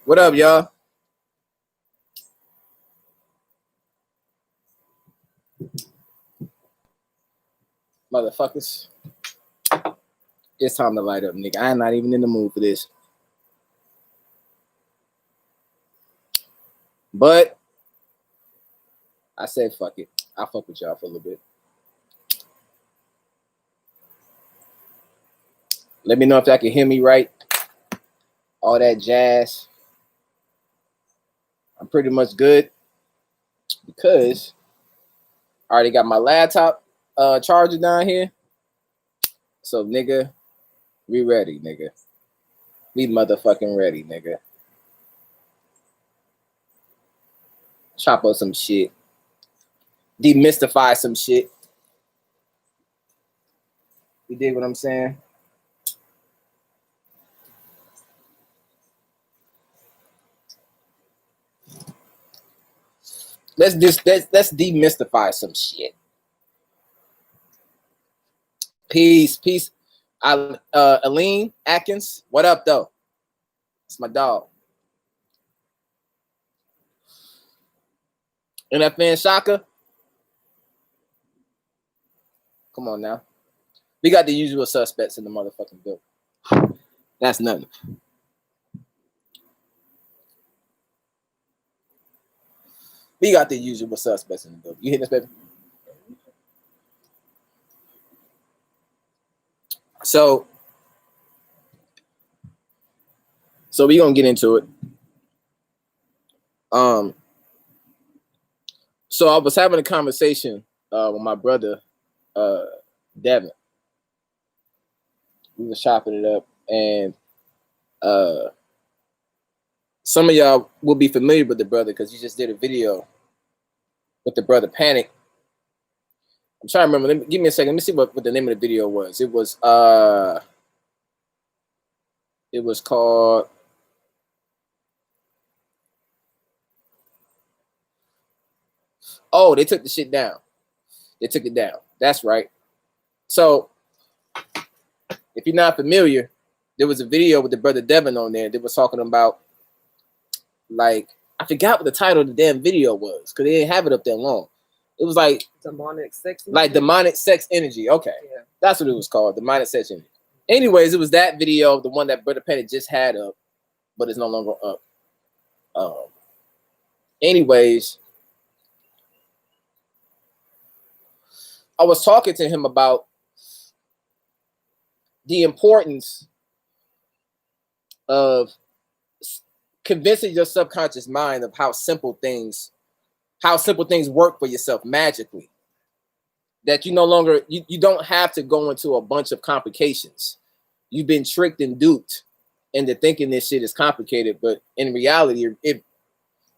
What up, y'all? Motherfuckers. It's time to light up, nigga. I'm not even in the mood for this. But I said fuck it. I'll fuck with y'all for a little bit. Let me know if y'all can hear me right. All that jazz. I'm pretty much good because I already got my laptop charger down here. So, nigga, we ready, nigga. We motherfucking ready, nigga. Chop up some shit. Demystify some shit. You dig what I'm saying? Let's demystify some shit. Peace. Aline Atkins, what up though? It's my dog. And that fan Shaka. Come on now. We got the usual suspects in the motherfucking building. That's nothing. We got the usual suspects in the building. You hear this, baby? So we gonna get into it. So I was having a conversation with my brother, Devin. We were chopping it up, and some of y'all will be familiar with the brother because he just did a video with the brother Panic. I'm trying to remember. Give me a second. Let me see what the name of the video was. It was called they took the shit down. They took it down. That's right. So if you're not familiar, there was a video with the brother Devin on there that was talking about, like, I forgot what the title of the damn video was because they didn't have it up that long. It was like demonic sex energy. Like demonic sex energy. Okay. Yeah. That's what it was called. Demonic sex energy. Anyways, it was that video, the one that Brother Panic just had up, but it's no longer up. Anyways, I was talking to him about the importance of convincing your subconscious mind of how simple things work for yourself magically. That you no longer, you don't have to go into a bunch of complications. You've been tricked and duped into thinking this shit is complicated, but in reality,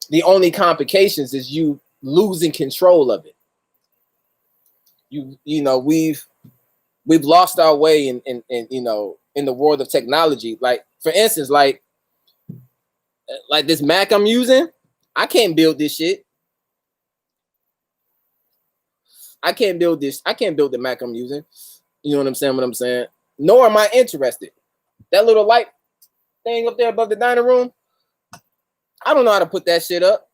the only complications is you losing control of it. You know, we've lost our way in the world of technology. Like, for instance, like this Mac I'm using, I can't build this shit. I can't build the Mac I'm using. You know what I'm saying? Nor am I interested. That little light thing up there above the dining room, I don't know how to put that shit up.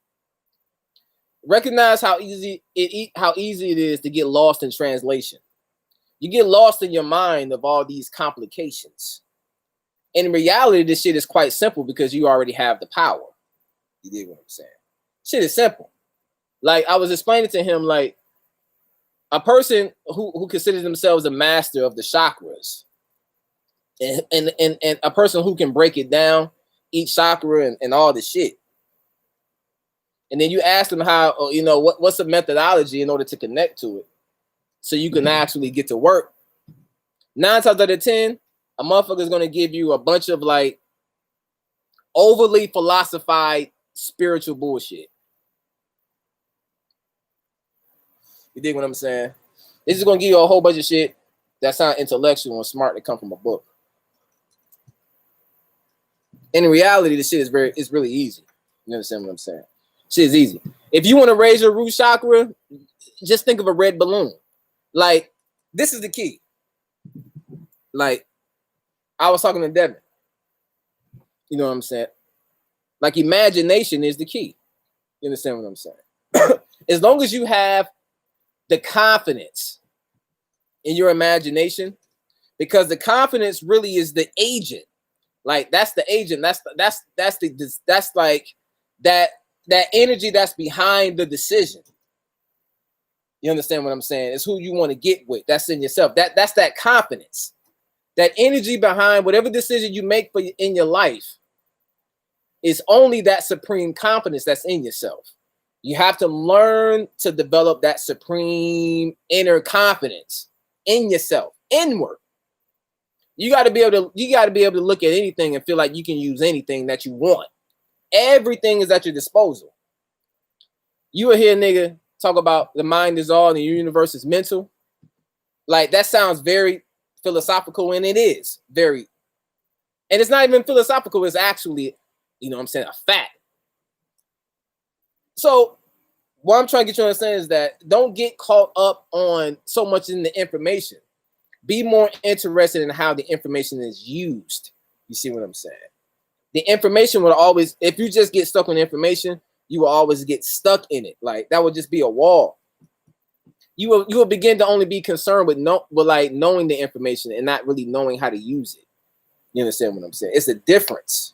Recognize how easy it is to get lost in translation. You get lost in your mind of all these complications. In reality, this shit is quite simple because you already have the power. You dig what I'm saying? Shit is simple. Like, I was explaining to him, like, a person who considers themselves a master of the chakras, and a person who can break it down, each chakra and all the shit. And then you ask them how, what's the methodology in order to connect to it so you can actually get to work. 9 times out of 10, a motherfucker is going to give you a bunch of, like, overly philosophized spiritual bullshit. You dig what I'm saying? This is going to give you a whole bunch of shit that sounds intellectual and smart that come from a book. In reality, this shit it's really easy. You understand what I'm saying? Shit is easy. If you want to raise your root chakra, just think of a red balloon. Like, this is the key. Like, I was talking to Devin. You know what I'm saying? Like imagination is the key. You understand what I'm saying? As long as you have the confidence in your imagination, because the confidence really is the agent. Like that's the agent. That's like that energy that's behind the decision. You understand what I'm saying? It's who you want to get with. That's in yourself. That's that confidence. That energy behind whatever decision you make in your life is only that supreme confidence that's in yourself. You have to learn to develop that supreme inner confidence in yourself, inward. You got to be able to look at anything and feel like you can use anything that you want. Everything is at your disposal. You will hear nigga talk about the mind is all and the universe is mental. Like that sounds very philosophical, and it is very, and it's not even philosophical, it's actually, you know what I'm saying, a fact. So what I'm trying to get you to understand is that don't get caught up on so much in the information. Be more interested in how the information is used. You see what I'm saying? The information will always, if you just get stuck on information, you will always get stuck in it. Like that would just be a wall. You will begin to only be concerned with knowing the information and not really knowing how to use it. You understand what I'm saying? It's a difference.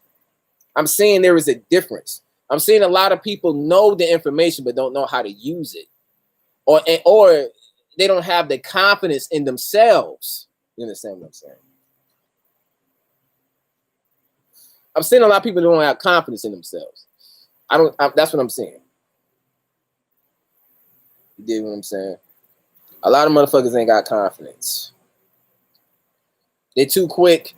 I'm saying there is a difference. I'm seeing a lot of people know the information but don't know how to use it, or they don't have the confidence in themselves. You understand what I'm saying? I'm seeing a lot of people who don't have confidence in themselves. That's what I'm saying. You dig what I'm saying? A lot of motherfuckers ain't got confidence. They're too quick.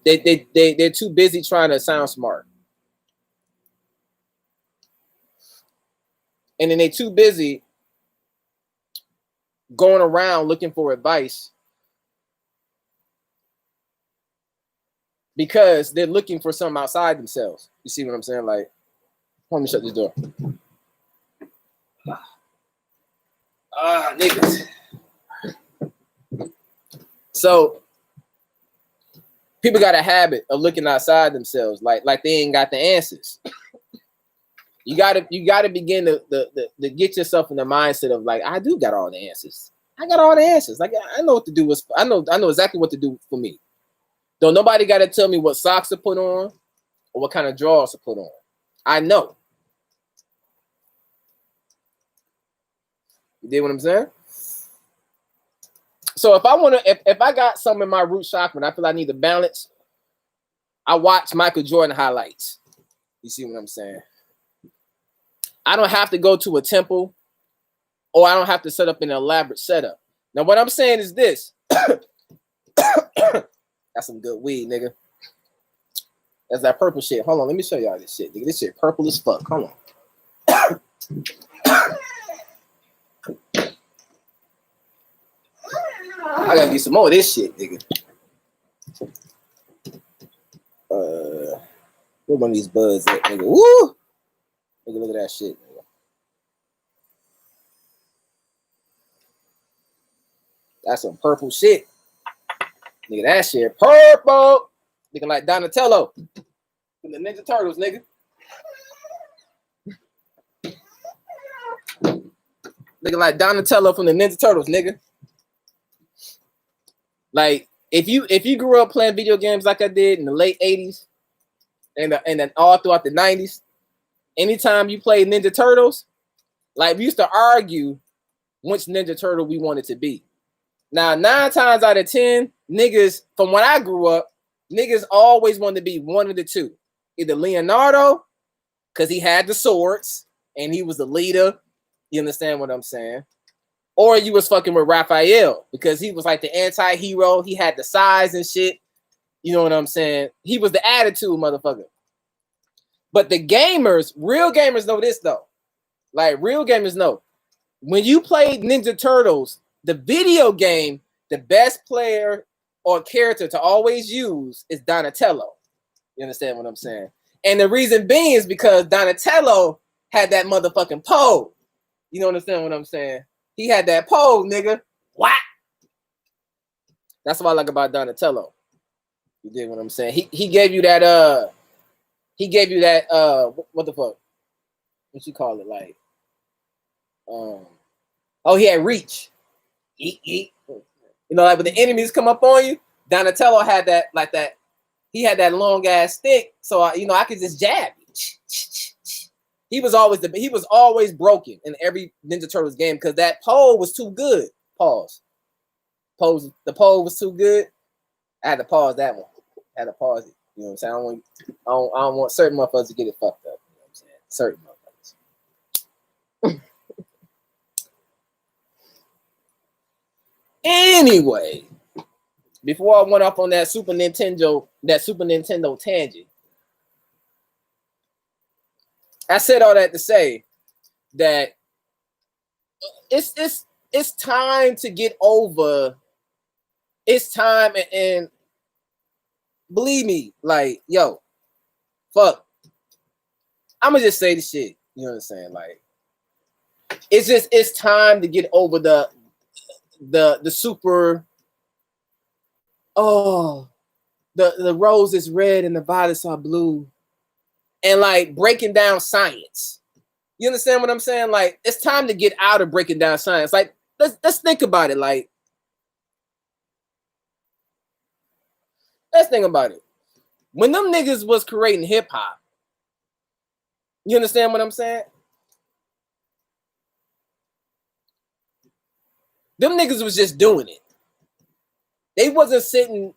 They're too busy trying to sound smart. And then they're too busy going around looking for advice because they're looking for something outside themselves. You see what I'm saying? Like, let me shut this door. Niggas. So people got a habit of looking outside themselves, like they ain't got the answers. You gotta begin to get yourself in the mindset of like, I do got all the answers. I got all the answers. Like I know what to do. I know exactly what to do for me. Don't nobody gotta tell me what socks to put on or what kind of drawers to put on. I know. You dig what I'm saying? So if I got something in my root chakra and I feel I need to balance, I watch Michael Jordan highlights. You see what I'm saying? I don't have to go to a temple, or I don't have to set up an elaborate setup. Now, what I'm saying is this. That's some good weed, nigga. That's that purple shit. Hold on, let me show y'all this shit, nigga. This shit purple as fuck. Hold on. I gotta get some more of this shit, nigga. Where one of these buds at, nigga? Woo! Nigga, look at that shit, nigga. That's some purple shit. Nigga, that shit purple. Looking like Donatello from the Ninja Turtles, nigga. Looking like Donatello from the Ninja Turtles, nigga. Like, if you grew up playing video games like I did in the late 80s and then all throughout the 90s, anytime you played Ninja Turtles, like we used to argue which Ninja Turtle we wanted to be. Now, 9 times out of 10, niggas, from when I grew up, niggas always wanted to be one of the two. Either Leonardo, because he had the swords and he was the leader. You understand what I'm saying? Or you was fucking with Raphael because he was like the anti-hero. He had the size and shit. You know what I'm saying? He was the attitude motherfucker. But the gamers, real gamers know this though. Like real gamers know. When you played Ninja Turtles, the video game, the best player or character to always use is Donatello. You understand what I'm saying? And the reason being is because Donatello had that motherfucking pole. You know understand what I'm saying? He had that pole, nigga. What? That's what I like about Donatello. You dig what I'm saying? He gave you that He gave you that what the fuck? What you call it? Like oh, he had reach. Eat, eat. You know, like when the enemies come up on you, Donatello had that like that. He had that long ass stick, so I could just jab. He was always broken in every Ninja Turtles game because that pole was too good. Pause. The pole was too good. I had to pause that one. I had to pause it. You know what I'm saying? I don't want certain motherfuckers to get it fucked up. You know what I'm saying? Certain motherfuckers. Anyway, before I went off on that Super Nintendo tangent, I said all that to say that it's time to get over. It's time, and believe me, like, yo, fuck. I'ma just say the shit. You know what I'm saying? Like, it's time to get over the super. Oh, the rose is red and the violets are blue, and like breaking down science. You understand what I'm saying? Like, it's time to get out of breaking down science. Like, let's think about it. Like, let's think about it. When them niggas was creating hip hop, you understand what I'm saying? Them niggas was just doing it. They wasn't sitting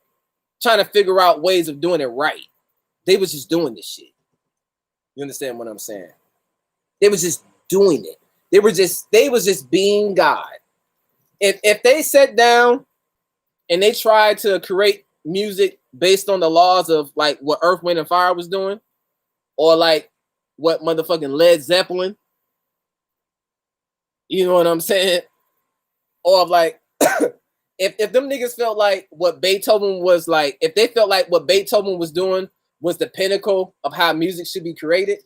trying to figure out ways of doing it right. They was just doing this shit. You understand what I'm saying? They was just doing it. They was just being God. If they sat down and they tried to create music based on the laws of like what Earth, Wind, and Fire was doing, or like what motherfucking Led Zeppelin, you know what I'm saying? Or like if them niggas felt like what Beethoven was like, if they felt like what Beethoven was doing was the pinnacle of how music should be created,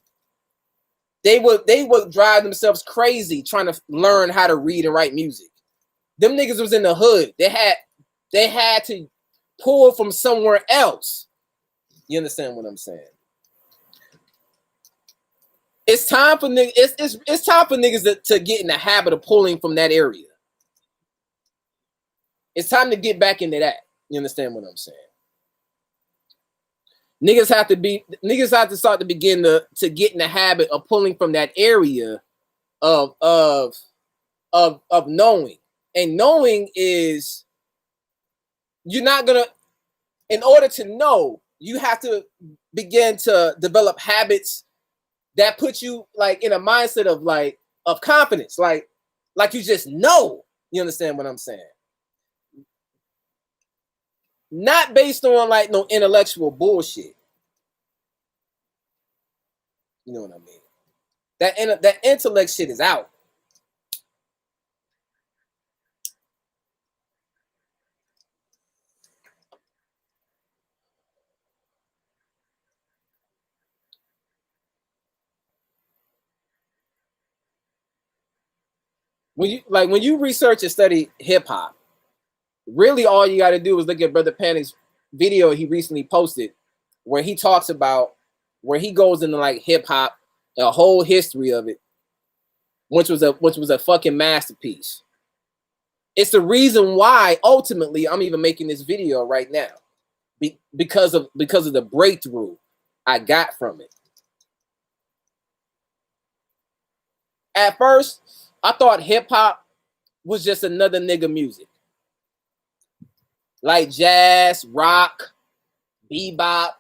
they would drive themselves crazy trying to learn how to read and write music. Them niggas was in the hood. They had to pull from somewhere else. You understand what I'm saying? It's time for niggas. It's time for niggas to get in the habit of pulling from that area. It's time to get back into that. You understand what I'm saying? Niggas have to start to begin to get in the habit of pulling from that area of knowing. And knowing is, you're not gonna, in order to know, you have to begin to develop habits that put you like in a mindset of confidence, like you just know. You understand what I'm saying? Not based on like no intellectual bullshit. You know what I mean? That intellect shit is out. When you research and study hip hop, really all you got to do is look at Brother Panic's video he recently posted, where he talks about where he goes into like hip hop, a whole history of it, which was a fucking masterpiece. It's the reason why ultimately I'm even making this video right now, because of the breakthrough I got from it. At first, I thought hip hop was just another nigga music, like jazz, rock, bebop,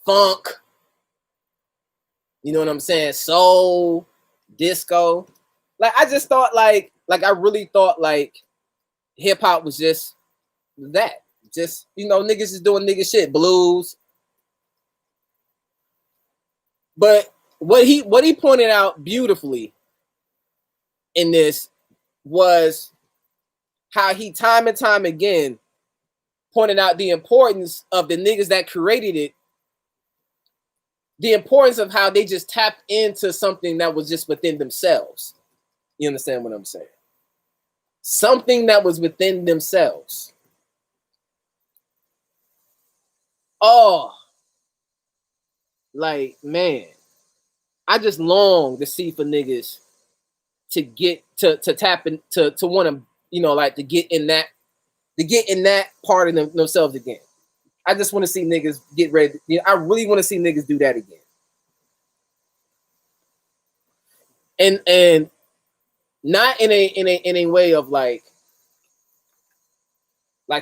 funk. You know what I'm saying? Soul, disco. Like I just thought like I really thought like hip hop was just that. Just, niggas is doing nigga shit, blues. But what he pointed out beautifully in this was how he time and time again pointed out the importance of the niggas that created it, the importance of how they just tapped into something that was just within themselves. You understand what I'm saying? Something that was within themselves. Oh, like, man, I just long to see for niggas to get to tap in to want to, you know, like to get in that part of themselves again. I just want to see niggas get ready. You know, I really want to see niggas do that again. And not in a way of like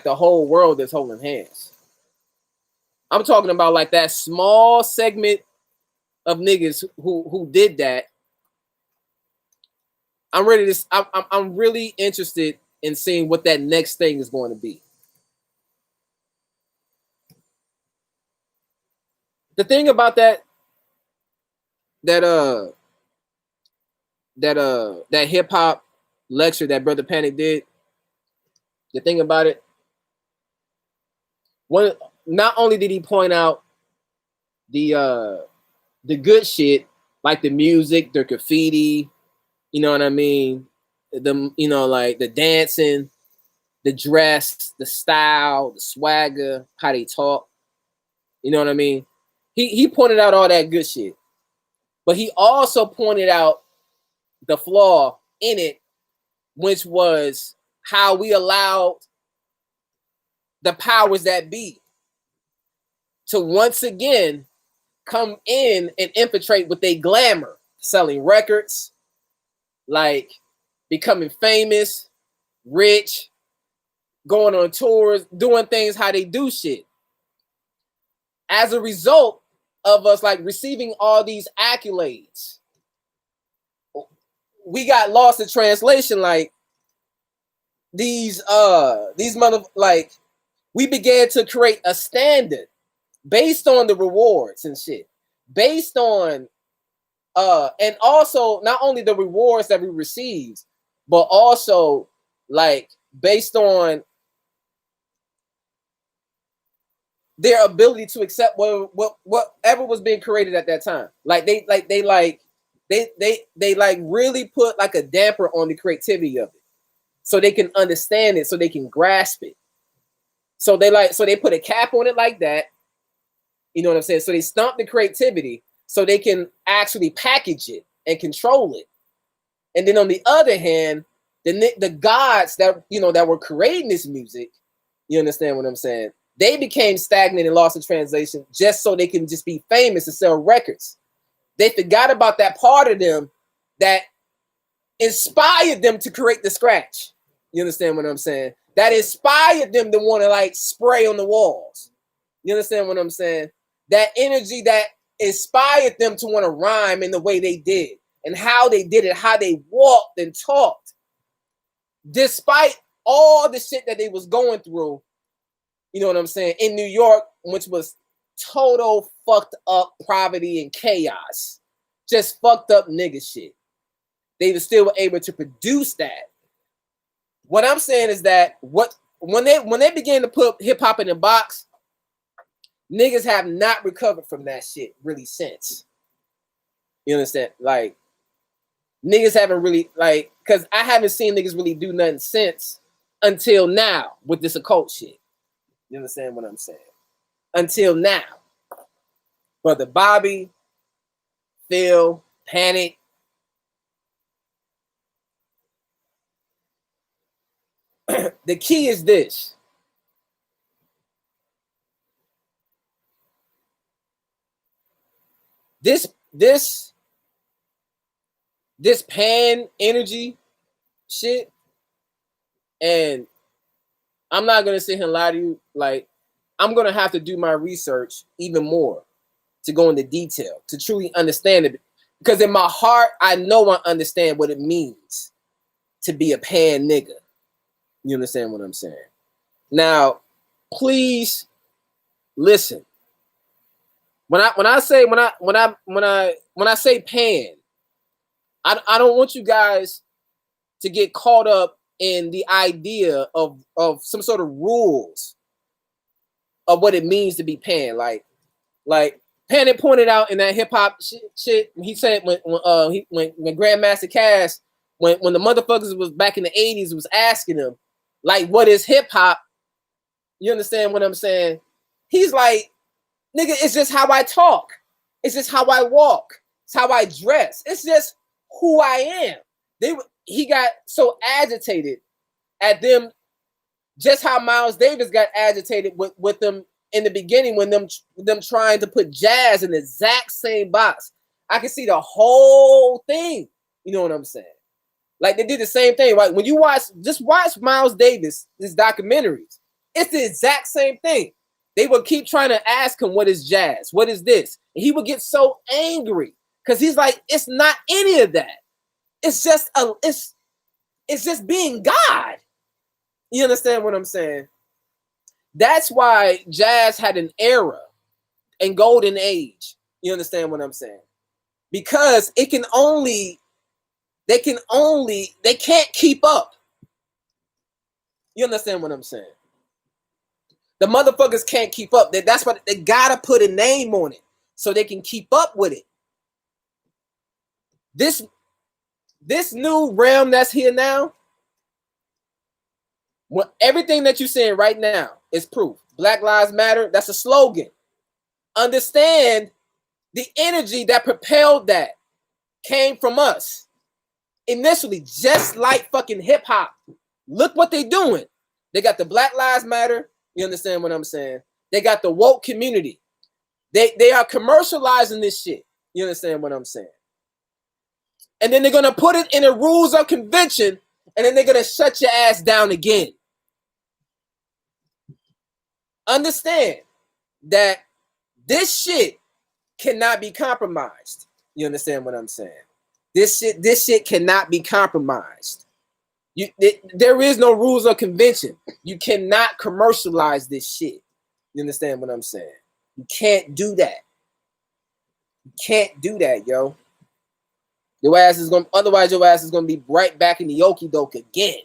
the whole world is holding hands. I'm talking about like that small segment of niggas who did that. I'm ready to. I'm really interested in seeing what that next thing is going to be. The thing about that hip hop lecture that Brother Panic did. The thing about it, not only did he point out the good shit, like the music, the graffiti, you know what I mean, like the dancing, the dress, the style, the swagger, how they talk, you know what I mean. He pointed out all that good shit, but he also pointed out the flaw in it, which was how we allowed the powers that be to once again come in and infiltrate with their glamour, selling records, like becoming famous, rich, going on tours, doing things how they do shit. As a result of us like receiving all these accolades, we got lost in translation. Like these like we began to create a standard based on the rewards and shit, based on and also not only the rewards that we received, but also like based on their ability to accept whatever was being created at that time. Like they really put like a damper on the creativity of it, so they can understand it, so they can grasp it. So they put a cap on it like that. You know what I'm saying? So they stomp the creativity so they can actually package it and control it. And then on the other hand, the gods that that were creating this music, you understand what I'm saying? They became stagnant and lost in translation just so they can just be famous and sell records. They forgot about that part of them that inspired them to create the scratch. You understand what I'm saying? That inspired them to want to like spray on the walls. You understand what I'm saying? That energy that inspired them to want to rhyme in the way they did and how they did it, how they walked and talked. Despite all the shit that they was going through, you know what I'm saying, in New York, which was total fucked up poverty and chaos. Just fucked up nigga shit. They were still able to produce that. What I'm saying is that when they began to put hip hop in a box, niggas have not recovered from that shit really since. You understand? Like niggas haven't really like, because I haven't seen niggas really do nothing since until now with this occult shit. You understand what I'm saying? Until now. Brother Bobby, Phil, Panic. The key is this. This pan energy shit, and I'm not gonna sit here and lie to you. Like, I'm gonna have to do my research even more to go into detail to truly understand it. Because in my heart, I know I understand what it means to be a pan nigga. You understand what I'm saying? Now, please listen. When I say pan, I don't want you guys to get caught up in the idea of some sort of rules of what it means to be pan. Like Panic pointed out in that hip hop shit. He said when Grandmaster Cass, when the motherfuckers was back in the 80s, was asking him like, what is hip hop? You understand what I'm saying? He's like, nigga, it's just how I talk. It's just how I walk. It's how I dress. It's just who I am. He got so agitated at them, just how Miles Davis got agitated with them in the beginning when them trying to put Jazz in the exact same box. I can see the whole thing. You know what I'm saying? Like they did the same thing. Right? When you just watch Miles Davis, his documentaries, it's the exact same thing. They would keep trying to ask him, what is jazz? What is this? And he would get so angry because he's like, it's not any of that. It's just it's just being God. You understand what I'm saying? That's why jazz had an era and golden age. You understand what I'm saying? Because they can't keep up. You understand what I'm saying? The motherfuckers can't keep up. That's why they gotta put a name on it so they can keep up with it. This new realm that's here now, everything that you're saying right now is proof. Black Lives Matter, that's a slogan. Understand the energy that propelled that came from us. Initially, just like fucking hip hop. Look what they doing. They got the Black Lives Matter. You understand what I'm saying? They got the woke community. They are commercializing this shit. You understand what I'm saying? And then they're gonna put it in the rules of convention, and then they're gonna shut your ass down again. Understand that this shit cannot be compromised. You understand what I'm saying? This shit cannot be compromised. There is no rules of convention. You cannot commercialize this shit. You understand what I'm saying? You can't do that. You can't do that, yo. Otherwise your ass is gonna be right back in the okie doke again.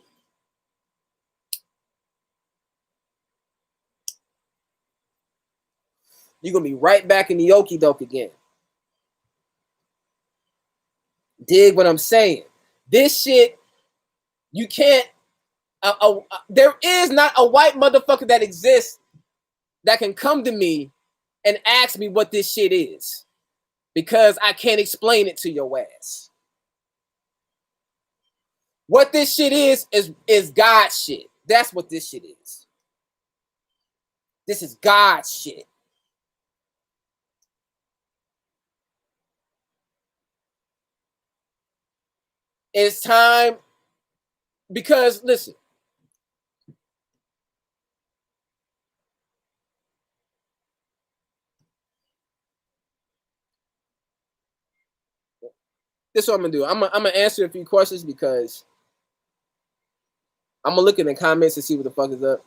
You're gonna be right back in the okie doke again. Dig what I'm saying? This shit, you can't. There is not a white motherfucker that exists that can come to me and ask me what this shit is, because I can't explain it to your ass. What this shit is God shit. That's what this shit is. This is God shit. It's time, because listen, this is what I'm gonna do. I'm gonna answer a few questions because I'm gonna look in the comments and see what the fuck is up.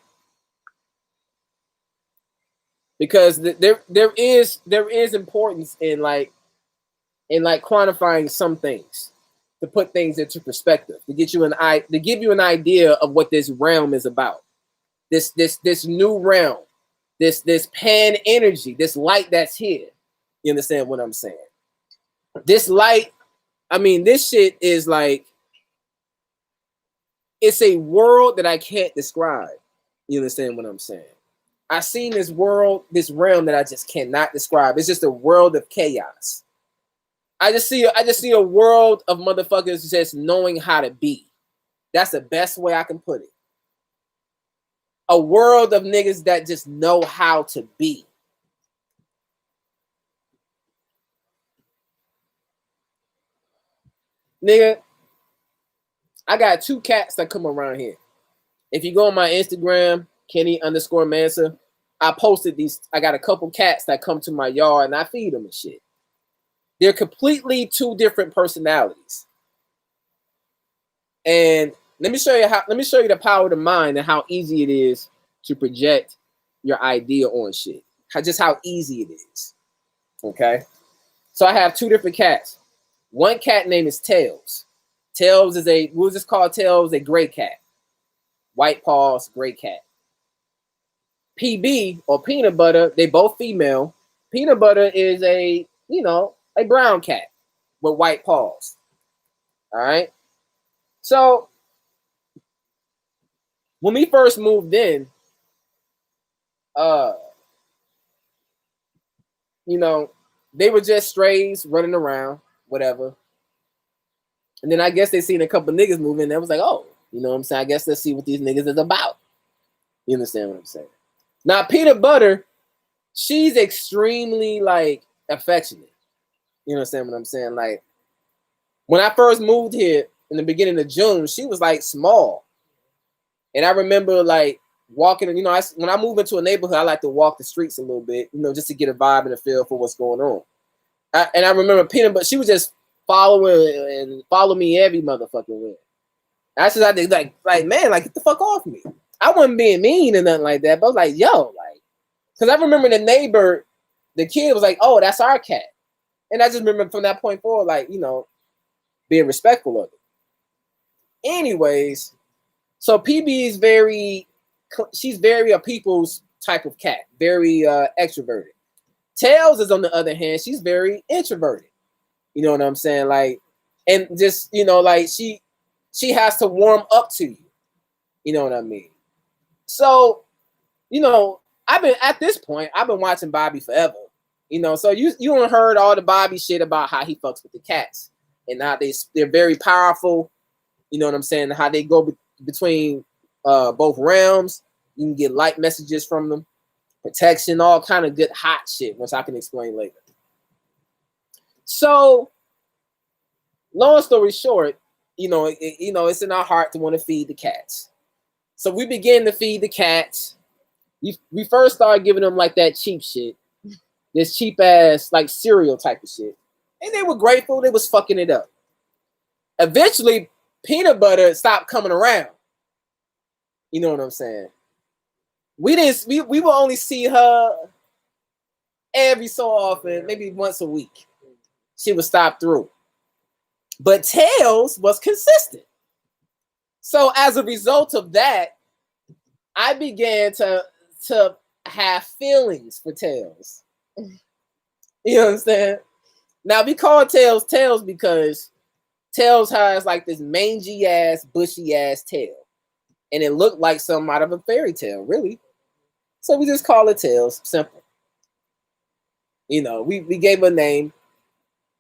Because there is importance in quantifying some things, to put things into perspective, to give you an idea of what this realm is about. This new realm, this pan energy, this light that's here. You understand what I'm saying? This light, I mean, this shit is like, it's a world that I can't describe. You understand what I'm saying? I've seen this world, this realm that I just cannot describe. It's just a world of chaos. I just see a world of motherfuckers just knowing how to be. That's the best way I can put it. A world of niggas that just know how to be. Nigga, I got 2 cats that come around here. If you go on my Instagram, Kenny_Mansa, I posted these. I got a couple cats that come to my yard and I feed them and shit. They're completely 2 different personalities. And let me show you the power of the mind and how easy it is to project your idea on shit. Just how easy it is. Okay? So I have 2 different cats. One cat name is Tails. Tails is we'll just call Tails a gray cat. White paws, gray cat. PB or Peanut Butter, they both female. Peanut Butter is a brown cat with white paws. All right. So when we first moved in, they were just strays running around, whatever. And then I guess they seen a couple niggas moving. They was like, oh, you know what I'm saying? I guess let's see what these niggas is about. You understand what I'm saying? Now, Peanut Butter, she's extremely like affectionate. You understand what I'm saying? Like when I first moved here in the beginning of June, she was like small. And I remember like walking, you know, when I move into a neighborhood, I like to walk the streets a little bit, you know, just to get a vibe and a feel for what's going on. And I remember Peanut Butter, she was just follow me every motherfucking way. That's just I think like man, like get the fuck off me. I wasn't being mean or nothing like that, but I was like, yo, like, because I remember the neighbor, the kid was like, oh, that's our cat. And I just remember from that point forward, like, you know, being respectful of it. Anyways, so PB is she's very a people's type of cat, very extroverted. Tails is on the other hand, she's very introverted. You know what I'm saying? Like, and just, you know, like she has to warm up to you. You know what I mean? So, you know, I've been watching Bobby forever. You know, so you done heard all the Bobby shit about how he fucks with the cats and how they're very powerful. You know what I'm saying? How they go between both realms. You can get light messages from them, protection, all kind of good hot shit, which I can explain later. So, long story short, you know, it's in our heart to want to feed the cats. So we begin to feed the cats. We first started giving them like that cheap shit, this cheap ass like cereal type of shit, and they were grateful. They was fucking it up. Eventually, Peanut Butter stopped coming around. You know what I'm saying? We will only see her every so often, maybe once a week. She would stop through. But Tails was consistent. So as a result of that, I began to have feelings for Tails. You understand? Now we call Tails because Tails has like this mangy ass, bushy ass tail. And it looked like something out of a fairy tale, really. So we just call it Tails. Simple. You know, we gave her a name.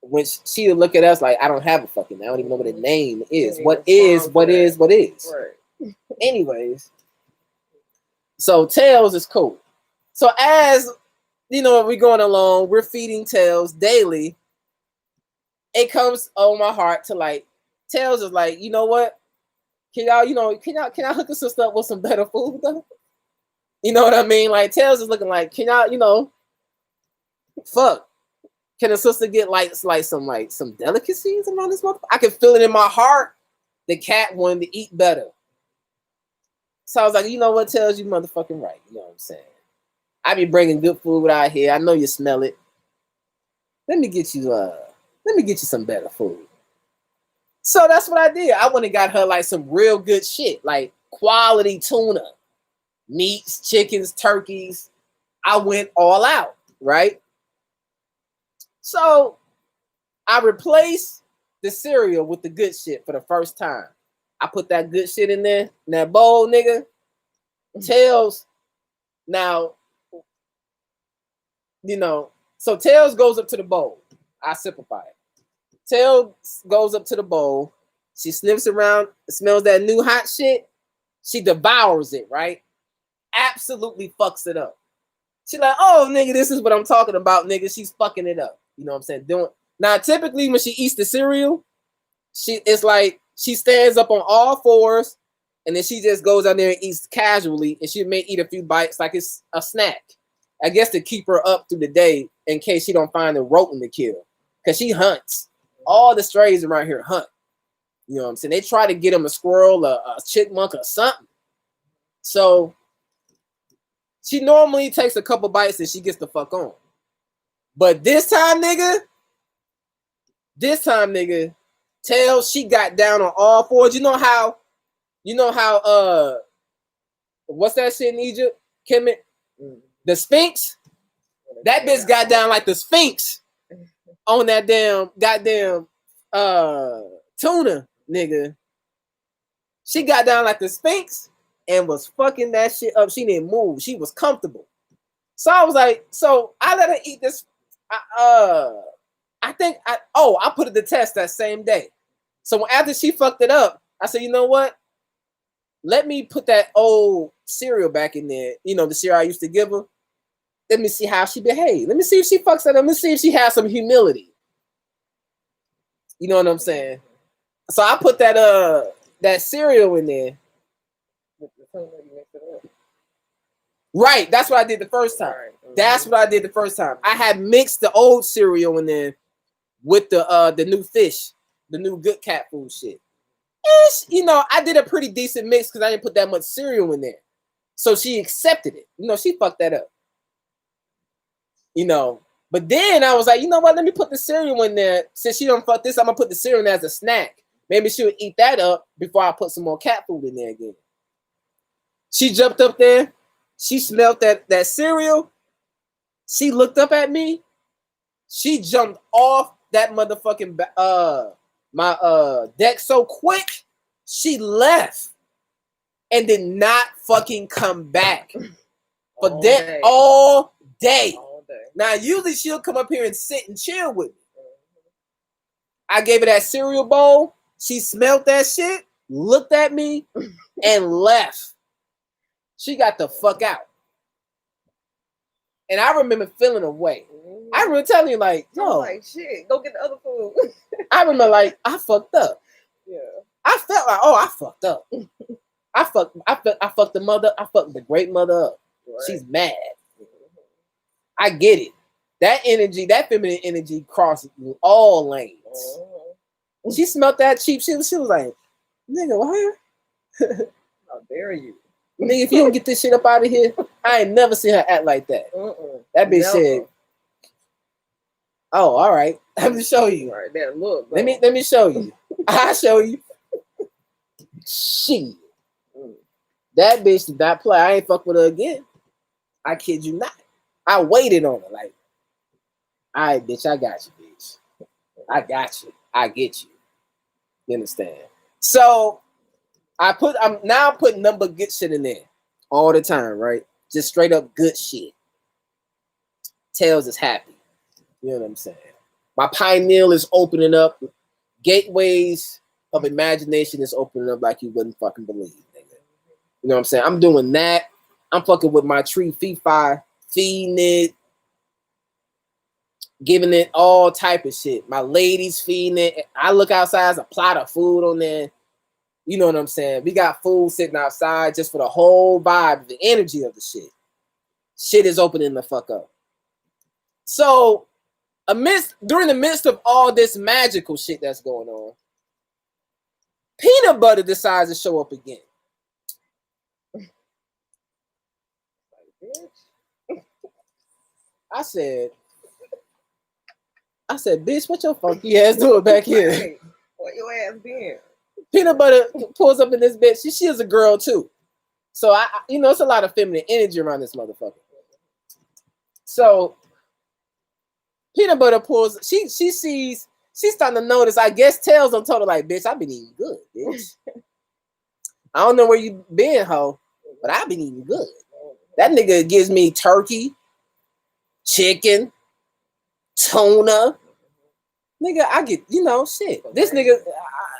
When she would look at us like, I don't have a fucking name. I don't even know what a name is. What is. Right. Anyways. So Tails is cool. So as, you know, we're going along, we're feeding Tails daily. It comes on my heart to like, Tails is like, you know what? Can y'all hook us up with some better food though? You know what I mean? Like Tails is looking like, can y'all, you know, fuck. Can a sister get like some delicacies around this motherfucker? I can feel it in my heart. The cat wanted to eat better. So I was like, you know what, Tails, you motherfucking right. You know what I'm saying? I be bringing good food out here. I know you smell it. Let me get you some better food. So that's what I did. I went and got her like some real good shit, like quality tuna, meats, chickens, turkeys. I went all out, right? So I replaced the cereal with the good shit for the first time. I put that good shit in there, in that bowl, nigga. Tails, now, you know, so Tails goes up to the bowl. I simplify it. Tails goes up to the bowl. She sniffs around, smells that new hot shit. She devours it, right? Absolutely fucks it up. She like, oh, nigga, this is what I'm talking about, nigga. She's fucking it up. You know what I'm saying? Now, typically when she eats the cereal, it's like she stands up on all fours and then she just goes out there and eats casually, and she may eat a few bites like it's a snack. I guess to keep her up through the day in case she don't find a rodent to kill. Because she hunts. All the strays around here hunt. You know what I'm saying? They try to get them a squirrel, a chipmunk, or something. So she normally takes a couple bites and she gets the fuck on. But this time, nigga, Tails, she got down on all fours. You know how, what's that shit in Egypt, Kemet? The Sphinx? That bitch got down like the Sphinx on that goddamn tuna, nigga. She got down like the Sphinx and was fucking that shit up. She didn't move. She was comfortable. So I was like, so I let her eat this. I think I put it to test that same day. So after she fucked it up, I said, you know what? Let me put that old cereal back in there. You know, the cereal I used to give her. Let me see how she behaved. Let me see if she fucks it up. Let me see if she has some humility. You know what I'm saying? So I put that cereal in there. Right, that's what I did the first time. That's what I did the first time. I had mixed the old cereal in there with the new fish, the new good cat food shit. And you know, I did a pretty decent mix because I didn't put that much cereal in there. So she accepted it. You know, she fucked that up. You know, but then I was like, you know what? Let me put the cereal in there. Since she don't fuck this, I'm gonna put the cereal in there as a snack. Maybe she'll eat that up before I put some more cat food in there again. She jumped up there. She smelled that cereal. She looked up at me. She jumped off that motherfucking my deck so quick. She left and did not fucking come back for all day. Now usually she'll come up here and sit and chill with me. I gave her that cereal bowl. She smelled that shit, looked at me, and left. She got the fuck out. And I remember feeling away. I remember telling you, like, yo, like, shit, go get the other food. I remember, like, I fucked up. Yeah. I felt like, oh, I fucked up. I fucked the mother. I fucked the great mother up. Right. She's mad. I get it. That energy, that feminine energy crosses all lanes. She smelled that cheap shit. She was like, nigga, what? How dare you? Nigga, if you don't get this shit up out of here, I ain't never seen her act like that. That bitch said, oh, all right. Let me show you. All right, that look. Let me show you. I'll show you. Shit. That bitch did not play. I ain't fuck with her again. I kid you not. I waited on her like, all right, bitch, I got you, bitch. I got you. I get you. You understand? So I'm now putting number good shit in there all the time, right? Just straight up good shit. Tails is happy. You know what I'm saying? My pineal is opening up. Gateways of imagination is opening up like you wouldn't fucking believe, nigga. You know what I'm saying? I'm doing that. I'm fucking with my tree fee-fi, feeding it, giving it all type of shit. My lady's feeding it. I look outside, there's a plot of food on there. You know what I'm saying? We got food sitting outside just for the whole vibe, the energy of the shit. Shit is opening the fuck up. So, during the midst of all this magical shit that's going on, Peanut Butter decides to show up again. I said, bitch, what your funky ass doing back here? What your ass been? Peanut Butter pulls up in this bitch. She is a girl too. So I you know, it's a lot of feminine energy around this motherfucker. So Peanut Butter pulls, she sees, she's starting to notice, I guess Tails on told her like, bitch, I've been eating good, bitch. I don't know where you been, ho, but I've been eating good. That nigga gives me turkey, chicken, tuna. Nigga, I get, you know, shit. This nigga,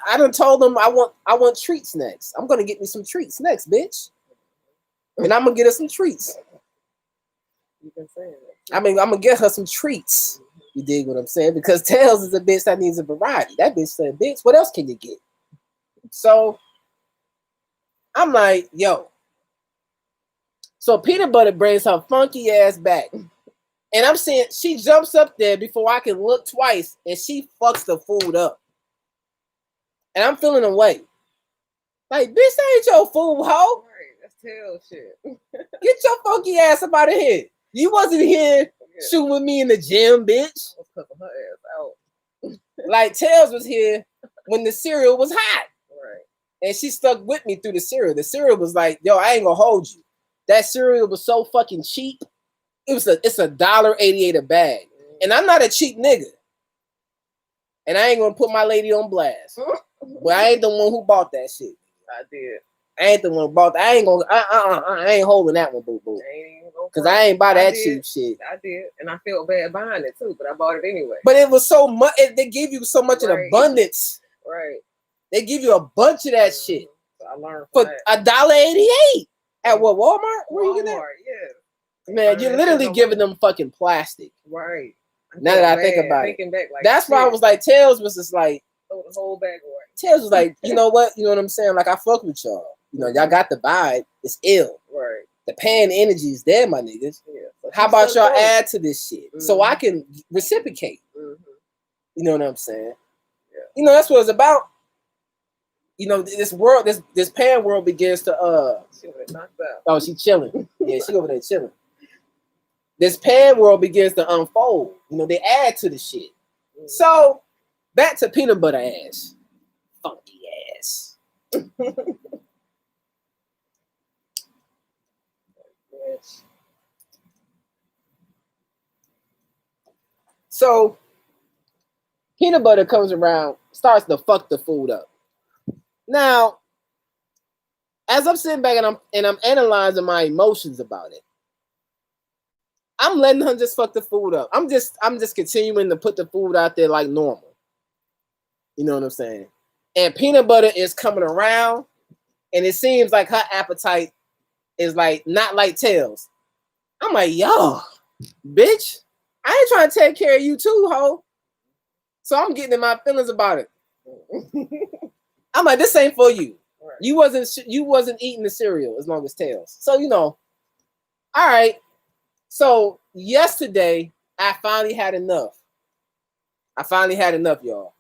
I done told him I want treats next. I'm gonna get me some treats next, bitch. And I'm gonna get her some treats. You been saying that. I mean, I'm gonna get her some treats. You dig what I'm saying? Because Tails is a bitch that needs a variety. That bitch said, bitch, what else can you get? So I'm like, yo. So Peanut Butter brings her funky ass back. And I'm saying she jumps up there before I can look twice and she fucks the food up. And I'm feeling away. Like, bitch, that ain't your food, ho. Right, that's tail shit. Get your funky ass up out of here. You wasn't here shooting with me in the gym, bitch. I was cutting her ass out. Like, Tails was here when the cereal was hot. Right. And she stuck with me through the cereal. The cereal was like, yo, I ain't gonna hold you. That cereal was so fucking cheap. It's $1.88 a bag. And I'm not a cheap nigga. And I ain't gonna put my lady on blast. But I ain't the one who bought that shit. I did. I ain't the one who bought that. I ain't gonna. I ain't holding that one, boo boo. Cause I ain't buy that cheap shit. I did, and I felt bad buying it too, but I bought it anyway. But it was so much. They give you so much in abundance. Right. They give you a bunch of that shit. So I learned for $1.88 at what, Walmart? Where you get that? Yeah. Man, you're literally giving them fucking plastic. Right. Now that I think about it, back, like, that's why I was like, Tails was just like, throw the whole bag away. Tails was like, you know what? You know what I'm saying? Like, I fuck with y'all. You know, y'all got the vibe. It's ill. Right. The pan energy is there, my niggas. Yeah. So how about y'all add to this shit so I can reciprocate? Mm-hmm. You know what I'm saying? Yeah. You know, that's what it's about. You know, this world, this pan world begins to She knocked out. Oh, she chilling. Yeah, she over there chilling. This pan world begins to unfold. You know, they add to the shit. Mm-hmm. So back to peanut butter ass. Funky ass. So peanut butter comes around, starts to fuck the food up. Now, as I'm sitting back and I'm analyzing my emotions about it, I'm letting her just fuck the food up. I'm just continuing to put the food out there like normal. You know what I'm saying? And peanut butter is coming around, and it seems like her appetite is like not like Tails. I'm like, yo, bitch, I ain't trying to take care of you too, ho. So I'm getting in my feelings about it. I'm like, this ain't for you. Right. You wasn't eating the cereal as long as Tails. So you know, all right. So yesterday I finally had enough. Y'all.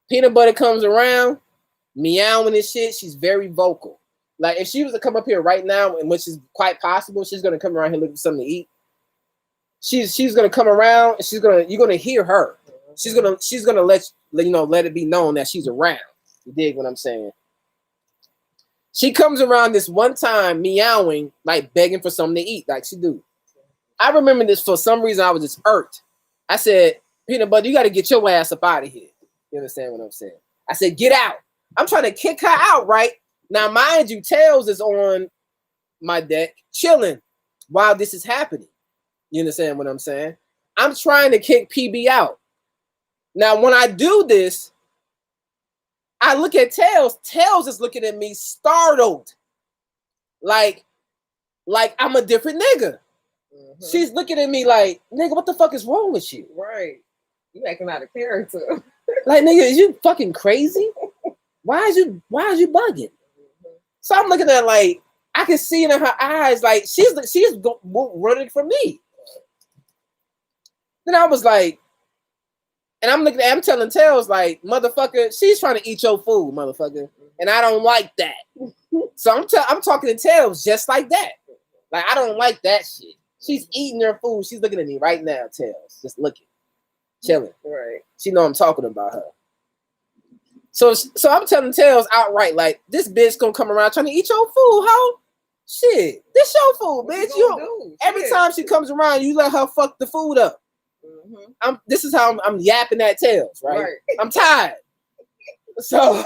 Peanut butter comes around, meowing and shit. She's very vocal. Like if she was to come up here right now, and which is quite possible, she's gonna come around here looking for something to eat. She's gonna come around and you're gonna hear her. She's gonna let it be known that she's around. You dig what I'm saying? She comes around this one time meowing, like begging for something to eat, like she do. I remember this for some reason. I was just irked. I said, peanut butter, you got to get your ass up out of here. You understand what I'm saying? I said, get out. I'm trying to kick her out, right? Now, mind you, Tails is on my deck chilling while this is happening. You understand what I'm saying? I'm trying to kick PB out. Now, when I do this, I look at Tails. Tails is looking at me startled. Like I'm a different nigga. Mm-hmm. She's looking at me like, nigga, what the fuck is wrong with you? Right. You acting out of character. Like, nigga, is you fucking crazy? Why is you bugging? Mm-hmm. So I'm looking at her like, I can see it in her eyes, like she's running for me. Then I was like, and I'm telling Tails like, motherfucker, she's trying to eat your food, motherfucker, and I don't like that. So I'm talking to Tails just like that. Like I don't like that shit. She's eating her food. She's looking at me right now, Tails, just looking, chilling. Right. She know I'm talking about her. So I'm telling Tails outright, like, this bitch gonna come around trying to eat your food, ho. Shit, this your food, bitch. Every time she comes around, you let her fuck the food up. Mm-hmm. This is how I'm yapping at Tails, right? I'm tired. So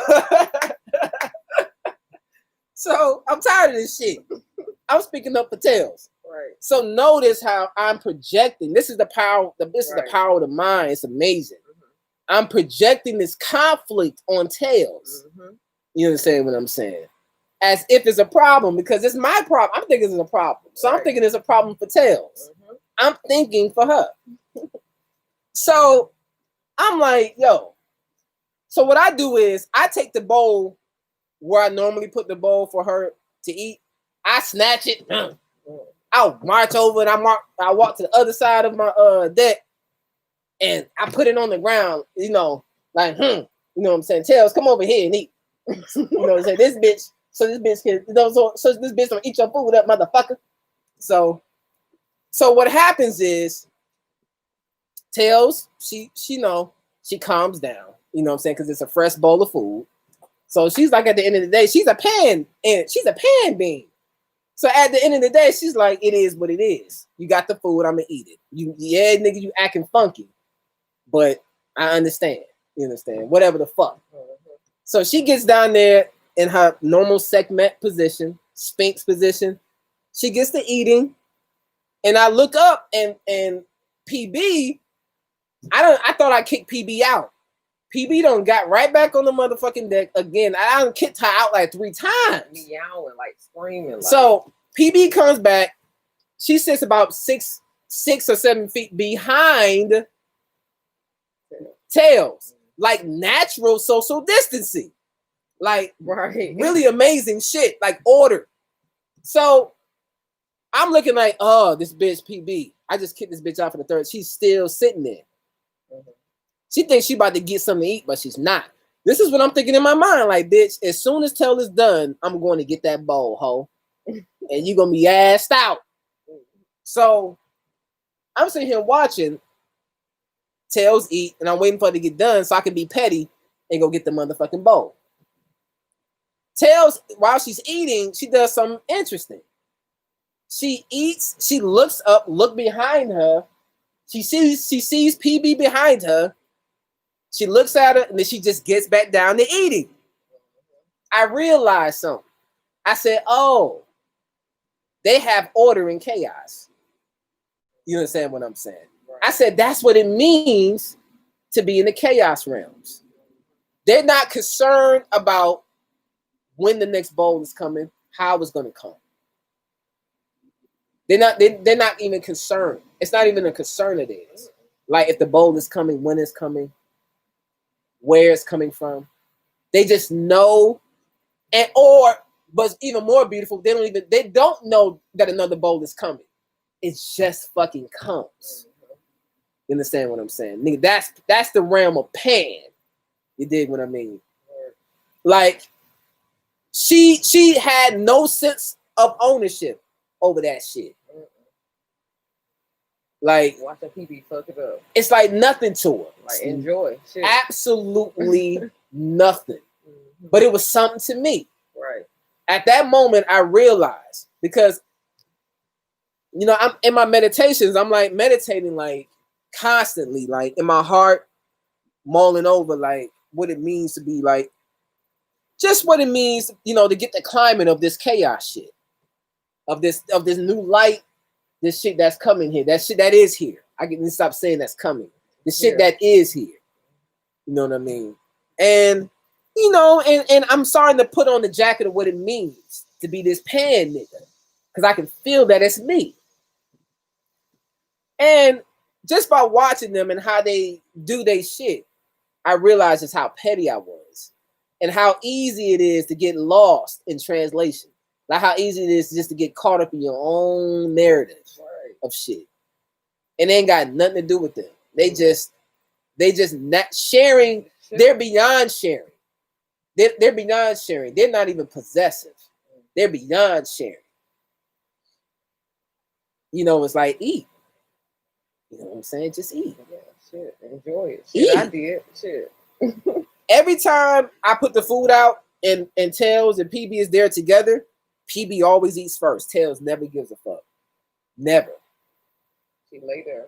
I'm tired of this shit. I'm speaking up for Tails. Right. So notice how I'm projecting. This is the power. This is the power of the mind. It's amazing. Mm-hmm. I'm projecting this conflict on Tails. Mm-hmm. You understand what I'm saying? As if it's a problem, because it's my problem. I'm thinking it's a problem. So I'm thinking it's a problem for Tails. Mm-hmm. I'm thinking for her. So I'm like, yo. So what I do is I take the bowl where I normally put the bowl for her to eat. I snatch it. I'll march over and I walk to the other side of my deck and I put it on the ground, you know, like, you know what I'm saying? Tails, come over here and eat. You know what I'm saying? This bitch can, you know, so this bitch don't eat your food up, motherfucker. So what happens is Tails, she calms down, you know what I'm saying? Because it's a fresh bowl of food. So she's like, at the end of the day, she's a pan bean. So at the end of the day, she's like, it is what it is. You got the food, I'm gonna eat it. Nigga, you acting funky. But I understand. You understand? Whatever the fuck. Mm-hmm. So she gets down there in her normal segment position, Sphinx position. She gets to eating, and I look up and PB, I thought I kicked PB out. PB done got right back on the motherfucking deck again. I done kicked her out like 3 times. Meowing, like screaming. Like. So PB comes back. She sits about 6 or 7 feet behind Tails, like natural social distancing, like really amazing shit, like order. So I'm looking like, oh, this bitch PB. I just kicked this bitch out for the third. She's still sitting there. She thinks she about to get something to eat, but she's not. This is what I'm thinking in my mind. Like, bitch, as soon as Tail is done, I'm going to get that bowl, ho. And you're going to be assed out. So I'm sitting here watching Tails eat, and I'm waiting for her to get done so I can be petty and go get the motherfucking bowl. Tails, while she's eating, she does something interesting. She eats, she looks up, look behind her. She sees PB behind her. She looks at her, and then she just gets back down to eating. I realized something. I said, oh, they have order in chaos. You understand what I'm saying? Right. I said, that's what it means to be in the chaos realms. They're not concerned about when the next bowl is coming, how it's going to come. They're not even concerned. It's not even a concern of theirs. Like if the bowl is coming, when it's coming, where it's coming from. They just know, but even more beautiful, they don't know that another bowl is coming. It just fucking comes. You understand what I'm saying? Nigga, that's the realm of Pan. You dig what I mean? Like she had no sense of ownership over that shit. Like watching PB fuck it up. It's like nothing to her. Like enjoy shit. Absolutely nothing. But it was something to me. Right. At that moment, I realized, because I'm in my meditations, I'm like meditating like constantly, like in my heart, mulling over like what it means to be like, just what it means, to get the climate of this chaos shit, of this new light, this shit that's coming here, that shit that is here. I can stop saying that's coming. The shit that is here. You know what I mean? And and I'm starting to put on the jacket of what it means to be this Pan nigga, because I can feel that it's me. And just by watching them and how they do their shit, I realized just how petty I was and how easy it is to get lost in translation. Like how easy it is just to get caught up in your own narrative of shit. And it ain't got nothing to do with them. They just not sharing. They're beyond sharing. They're beyond sharing. They're not even possessive. They're beyond sharing. It's like eat. You know what I'm saying? Just eat. Yeah, shit. Enjoy it. Shit, eat. I did. Shit. Every time I put the food out and Tails and PB is there together, PB always eats first. Tails never gives a fuck. Never. She lay there.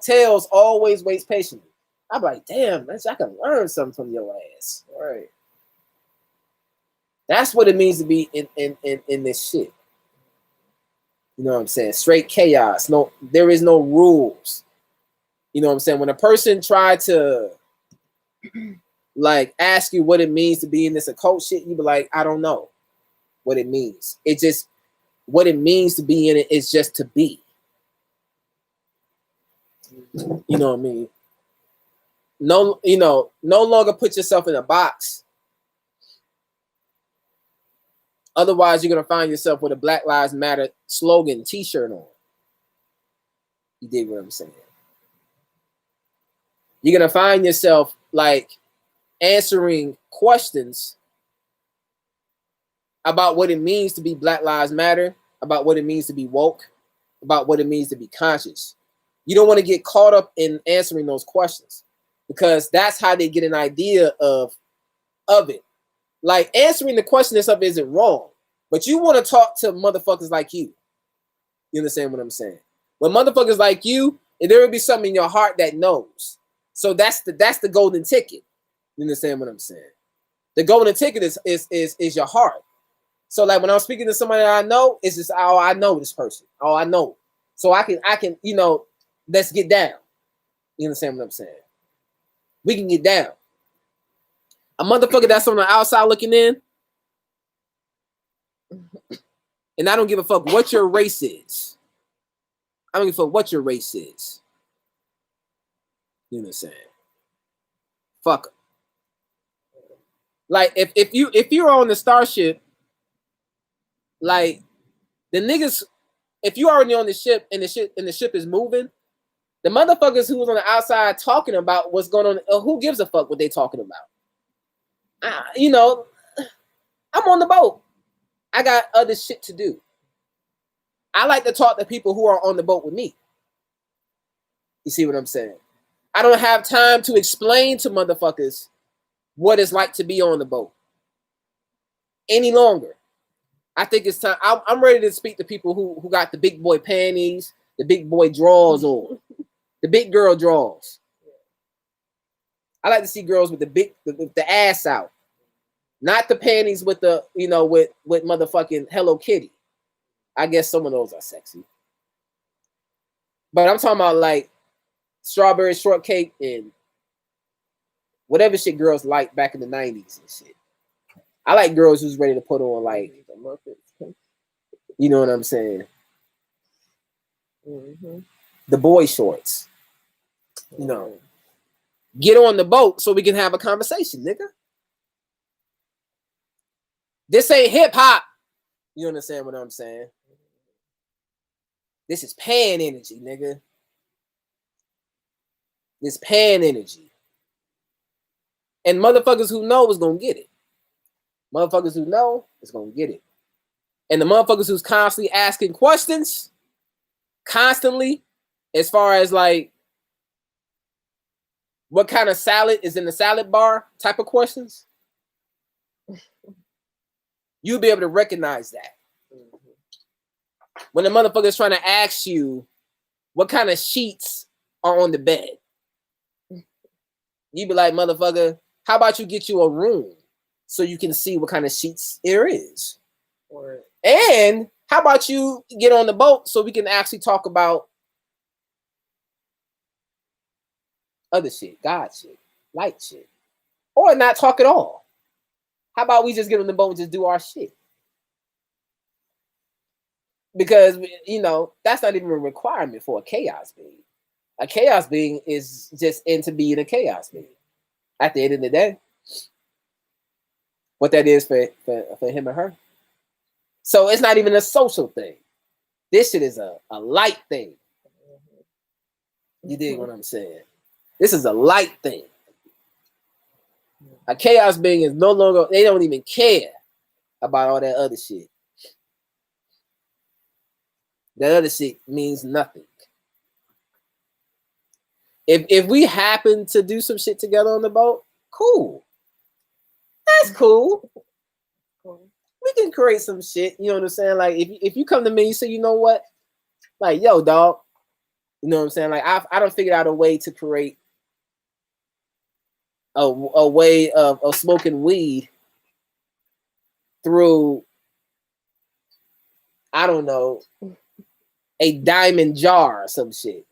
Tails always waits patiently. I'm like, damn, I can learn something from your ass. Right. That's what it means to be in this shit. You know what I'm saying? Straight chaos. No, there is no rules. You know what I'm saying? When a person tried to like ask you what it means to be in this occult shit, you be like, I don't know what it means. It just, what it means to be in it is just to be. You know what I mean? No longer put yourself in a box. Otherwise, you're going to find yourself with a Black Lives Matter slogan t-shirt on. You dig what I'm saying? You're going to find yourself like answering questions about what it means to be Black Lives Matter, about what it means to be woke, about what it means to be conscious. You don't want to get caught up in answering those questions, because that's how they get an idea of it. Like answering the question and stuff isn't wrong, but you want to talk to motherfuckers like you. You understand what I'm saying? When motherfuckers like you, there will be something in your heart that knows. So that's the golden ticket. You understand what I'm saying? The golden ticket is your heart. So like when I'm speaking to somebody that I know, it's just I know this person. I know. So I can let's get down. You understand what I'm saying? We can get down. A motherfucker that's on the outside looking in, and I don't give a fuck what your race is. I don't give a fuck what your race is. You know what I'm saying? Fuck 'em. Like if you're on the starship, like the niggas, if you already on the ship and the ship is moving, the motherfuckers who was on the outside talking about what's going on, who gives a fuck what they talking about? I'm on the boat. I got other shit to do. I like to talk to people who are on the boat with me. You see what I'm saying? I don't have time to explain to motherfuckers what it's like to be on the boat any longer. I think it's time. I'm ready to speak to people who got the big boy panties, the big boy drawers on, the big girl drawers. I like to see girls with the ass out, not the panties with the with motherfucking Hello Kitty. I guess some of those are sexy, but I'm talking about like strawberry shortcake and whatever shit girls like back in the 90s and shit. I like girls who's ready to put on like, you know what I'm saying? Mm-hmm. The boy shorts. You know, get on the boat so we can have a conversation, nigga. This ain't hip hop. You understand what I'm saying? This is pan energy, nigga. This pan energy. And motherfuckers who know is gonna get it. Motherfuckers who know is gonna get it. And the motherfuckers who's constantly asking questions, constantly, as far as like what kind of salad is in the salad bar type of questions, you'll be able to recognize that. When the motherfucker is trying to ask you what kind of sheets are on the bed, you be like, motherfucker, how about you get you a room so you can see what kind of sheets there is? Right. And how about you get on the boat so we can actually talk about other shit, God shit, light shit, or not talk at all? How about we just get on the boat and just do our shit? Because, that's not even a requirement for a chaos being. A chaos being is just into being a chaos being. At the end of the day, what that is for him or her. So it's not even a social thing. This shit is a light thing. You dig what I'm saying? This is a light thing. A chaos being is no longer, they don't even care about all that other shit. That other shit means nothing. If we happen to do some shit together on the boat, cool. That's cool. We can create some shit. You know what I'm saying? Like if you come to me, you say, you know what? Like, yo, dog. You know what I'm saying? Like I don't figure out a way to create a way of smoking weed through, I don't know, a diamond jar or some shit.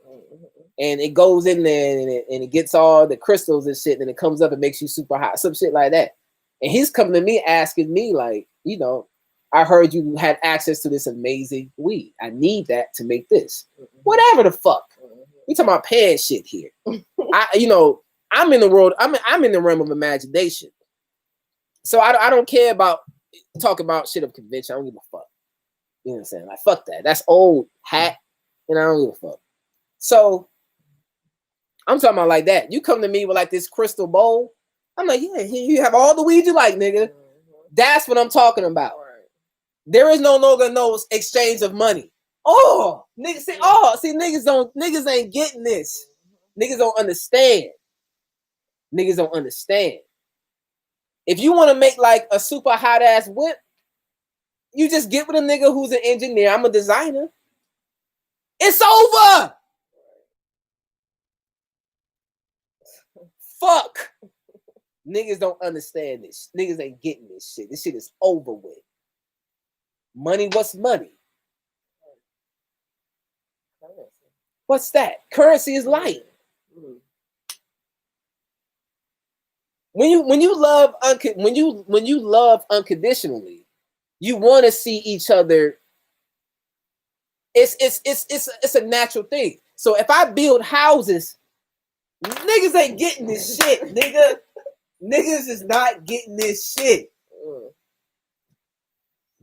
And it goes in there and it gets all the crystals and shit, and it comes up and makes you super hot, some shit like that. And he's coming to me asking me, like, I heard you had access to this amazing weed. I need that to make this. Whatever the fuck. We talking about pan shit here. I'm in the world, I'm in the realm of imagination. So I don't care about talking about shit of convention. I don't give a fuck. You know what I'm saying? Like, fuck that. That's old hat, and I don't give a fuck. So I'm talking about like that. You come to me with like this crystal bowl. I'm like, yeah, you have all the weed you like, nigga. That's what I'm talking about. There is no longer no exchange of money. Oh, niggas say, niggas ain't getting this. Niggas don't understand. Niggas don't understand. If you want to make like a super hot ass whip, you just get with a nigga who's an engineer. I'm a designer. It's over. Fuck. Niggas don't understand this. Niggas ain't getting this shit. This shit is over with. Money, what's money? What's that? Currency is light. When you love unconditionally, you want to see each other. It's a natural thing. So if I build houses, niggas ain't getting this shit, nigga. Niggas is not getting this shit.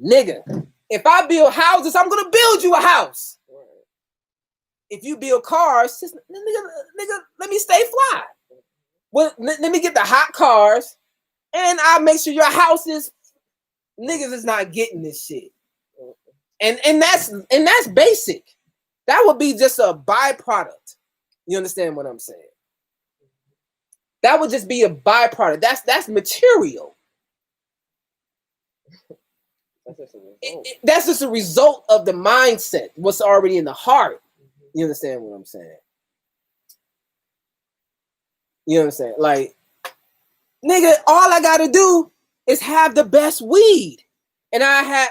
Nigga, if I build houses, I'm gonna build you a house. If you build cars, just, nigga, let me stay fly. Well, let me get the hot cars, and I'll make sure your house is. Niggas is not getting this shit, and that's basic. That would be just a byproduct. You understand what I'm saying? That would just be a byproduct. That's material. That's just a result of the mindset. What's already in the heart. You understand what I'm saying? You know what I'm saying? Like, nigga, all I gotta do is have the best weed. And I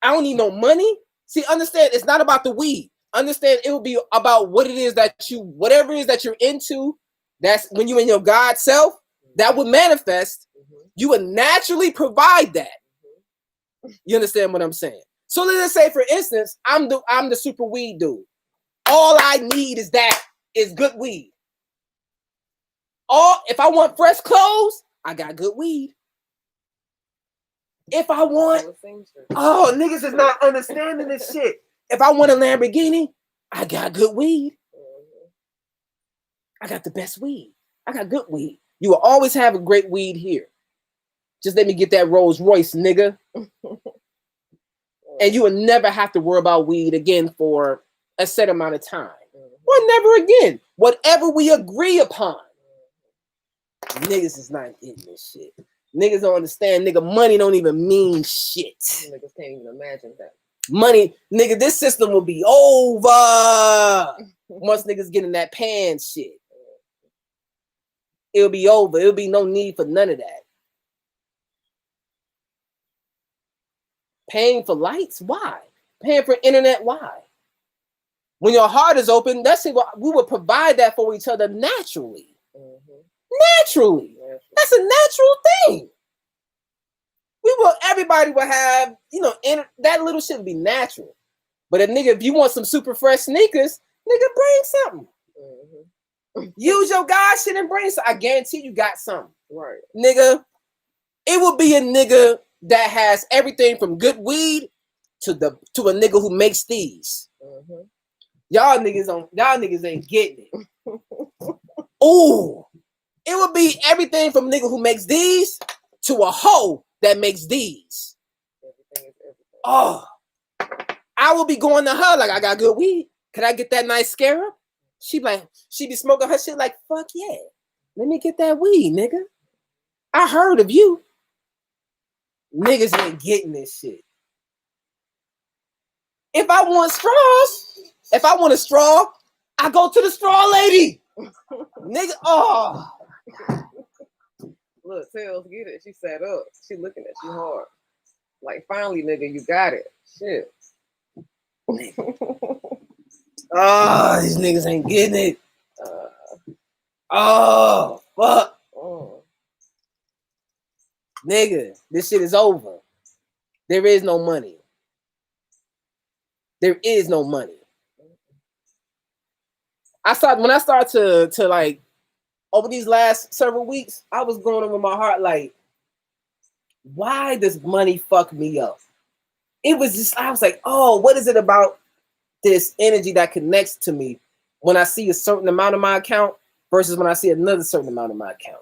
don't need no money. See, understand, it's not about the weed. Understand, it will be about what it is whatever it is that you're into. That's when you in your God self, that would manifest. You would naturally provide that. You understand what I'm saying? So let's say, for instance, I'm the super weed dude. All I need is good weed. If I want fresh clothes, I got good weed. If I want, niggas is not understanding this shit. If I want a Lamborghini, I got good weed. I got the best weed. I got good weed. You will always have a great weed here. Just let me get that Rolls Royce, nigga. And you will never have to worry about weed again for a set amount of time. Or never again. Whatever we agree upon. Niggas is not getting this shit. Niggas don't understand. Nigga, money don't even mean shit. Niggas can't even imagine that. Money, nigga, this system will be over once niggas get in that pan shit. It'll be over. It'll be no need for none of that. Paying for lights? Why? Paying for internet? Why? When your heart is open, that's it. We will provide that for each other naturally. Naturally. That's a natural thing. Everybody will have, that little shit will be natural. But if you want some super fresh sneakers, nigga, bring something. Use your God shit and bring something. I guarantee you got something. Right. Nigga, it will be a nigga that has everything from good weed to a nigga who makes these. Y'all niggas ain't getting it. Ooh. It would be everything from nigga who makes these to a hoe that makes these. Everything is everything. Oh, I will be going to her like, I got good weed. Can I get that nice scarab? She be smoking her shit like, fuck yeah. Let me get that weed, nigga. I heard of you. Niggas ain't getting this shit. If I want a straw, I go to the straw lady. Nigga, oh. Look, Tails get it. She sat up. She looking at you hard. Like, finally, nigga, you got it. Shit. Oh, these niggas ain't getting it. Oh, fuck. Nigga, this shit is over. There is no money. There is no money. When I started to like, over these last several weeks, I was going over my heart like, why does money fuck me up? It was just, I was like, oh, what is it about this energy that connects to me when I see a certain amount of my account versus when I see another certain amount of my account?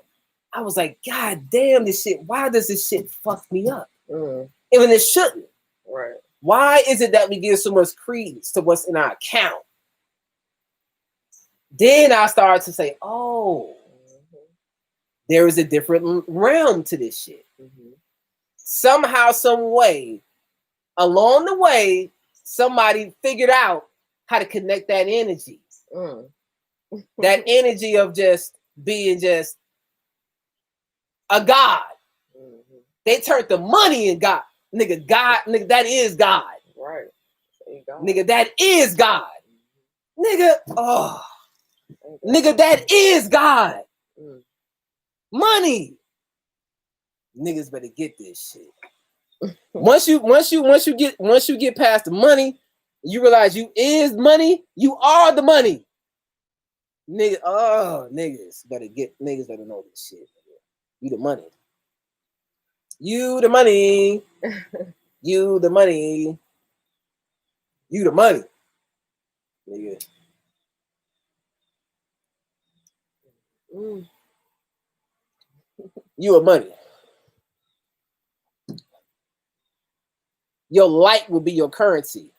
I was like, God damn this shit. Why does this shit fuck me up? Even it shouldn't. Right. Why is it that we give so much credence to what's in our account? Then I started to say, oh, there is a different realm to this shit. Somehow, some way, along the way, somebody figured out how to connect that energy. That energy of just being just, a god. Mm-hmm. They turned the money in God. Nigga, God, nigga, that is God. Right. Ain't God. Nigga, that is God. Nigga, oh. Nigga, that is God. Mm. Money. Niggas better get this shit. Once you get past the money, you realize you is money, you are the money. Nigga, niggas better know this shit. You the money. You the money. You the money. You the money. Nigga. Mm. You a money. Your light will be your currency.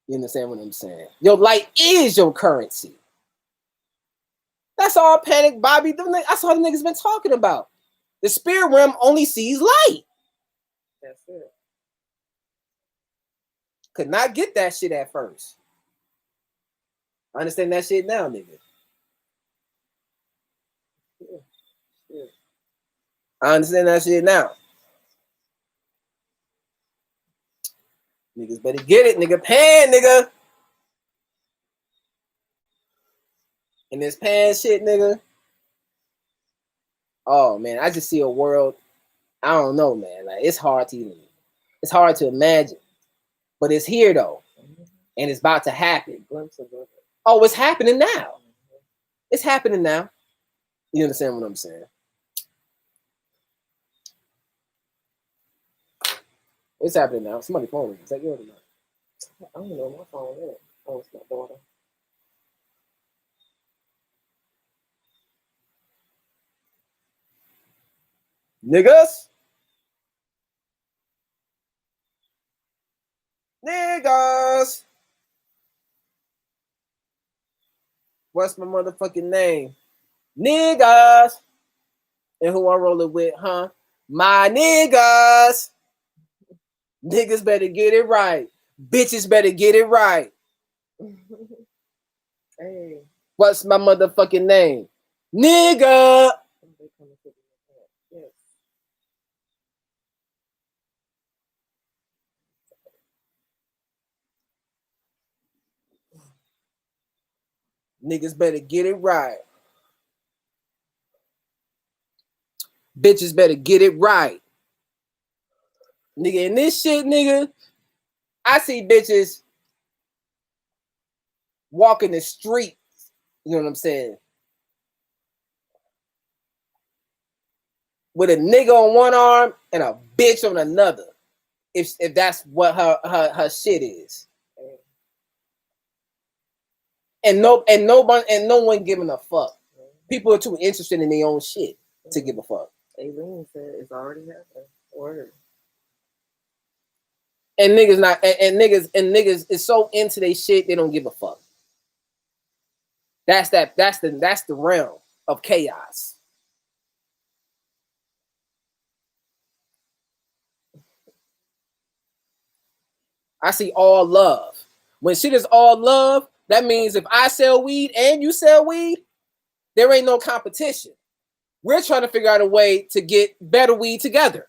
You understand what I'm saying? Your light is your currency. That's all Panic Bobby. That's all the niggas been talking about. The spirit realm only sees light. That's it. Could not get that shit at first. I understand that shit now, nigga. Yeah. Yeah. I understand that shit now. Niggas better get it, nigga. Pan, nigga. And this pan shit, nigga. Oh man, I just see a world. I don't know, man. Like it's hard to imagine. But it's here though. And it's about to happen. Oh, it's happening now. It's happening now. You understand what I'm saying? It's happening now. Somebody phone me. Is that yours or not? I don't know my phone is. Oh, it's my daughter. Niggas. Niggas. What's my motherfucking name? Niggas. And who I'm rolling with, huh? My niggas. Niggas better get it right. Bitches better get it right. Hey. What's my motherfucking name? Nigga. Yes. Niggas better get it right. Bitches better get it right. Nigga, in this shit, nigga, I see bitches walking the street. You know what I'm saying? With a nigga on one arm and a bitch on another. If that's what her shit is. And no one giving a fuck. People are too interested in their own shit to give a fuck. Aileen said it's already happened. Word. And niggas is so into their shit they don't give a fuck. That's the realm of chaos. I see all love. When shit is all love, that means if I sell weed and you sell weed, there ain't no competition. We're trying to figure out a way to get better weed together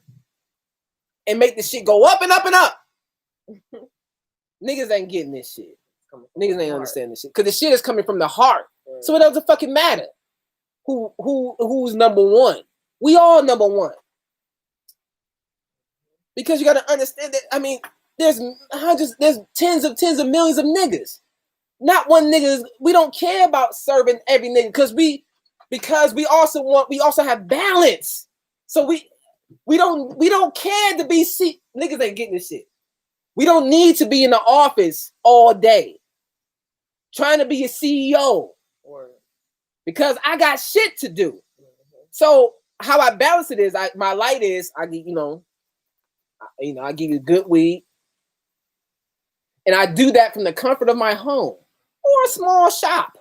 and make this shit go up and up and up. Niggas ain't getting this shit. Niggas ain't understanding this shit because the shit is coming from the heart. Right. So it doesn't fucking matter who's number one. We all number one. Because you got to understand that. I mean, there's tens of millions of niggas. Not one nigga. We don't care about serving every nigga because we also have balance. So we don't care to be niggas ain't getting this shit. We don't need to be in the office all day trying to be a CEO because I got shit to do. So how I balance it is my light is I give I give you good weed, and I do that from the comfort of my home or a small shop.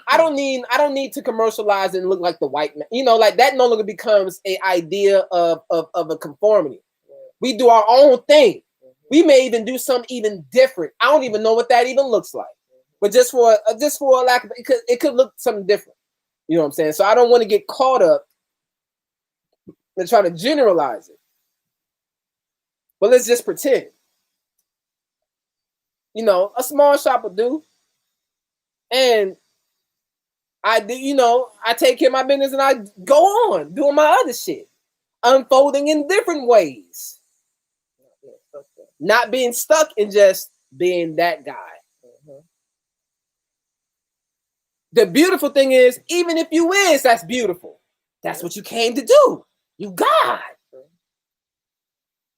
I don't need to commercialize and look like the white man. Like that no longer becomes an idea of a conformity. We do our own thing. We may even do something even different. I don't even know what that even looks like. But just for a lack of, it could look something different. You know what I'm saying? So I don't want to get caught up and try to generalize it. But let's just pretend. You know, a small shop will do. And I do, you know, I take care of my business and I go on doing my other shit, unfolding in different ways. Not being stuck in just being that guy. Mm-hmm. The beautiful thing is, even if you is, that's beautiful. That's what you came to do. You God.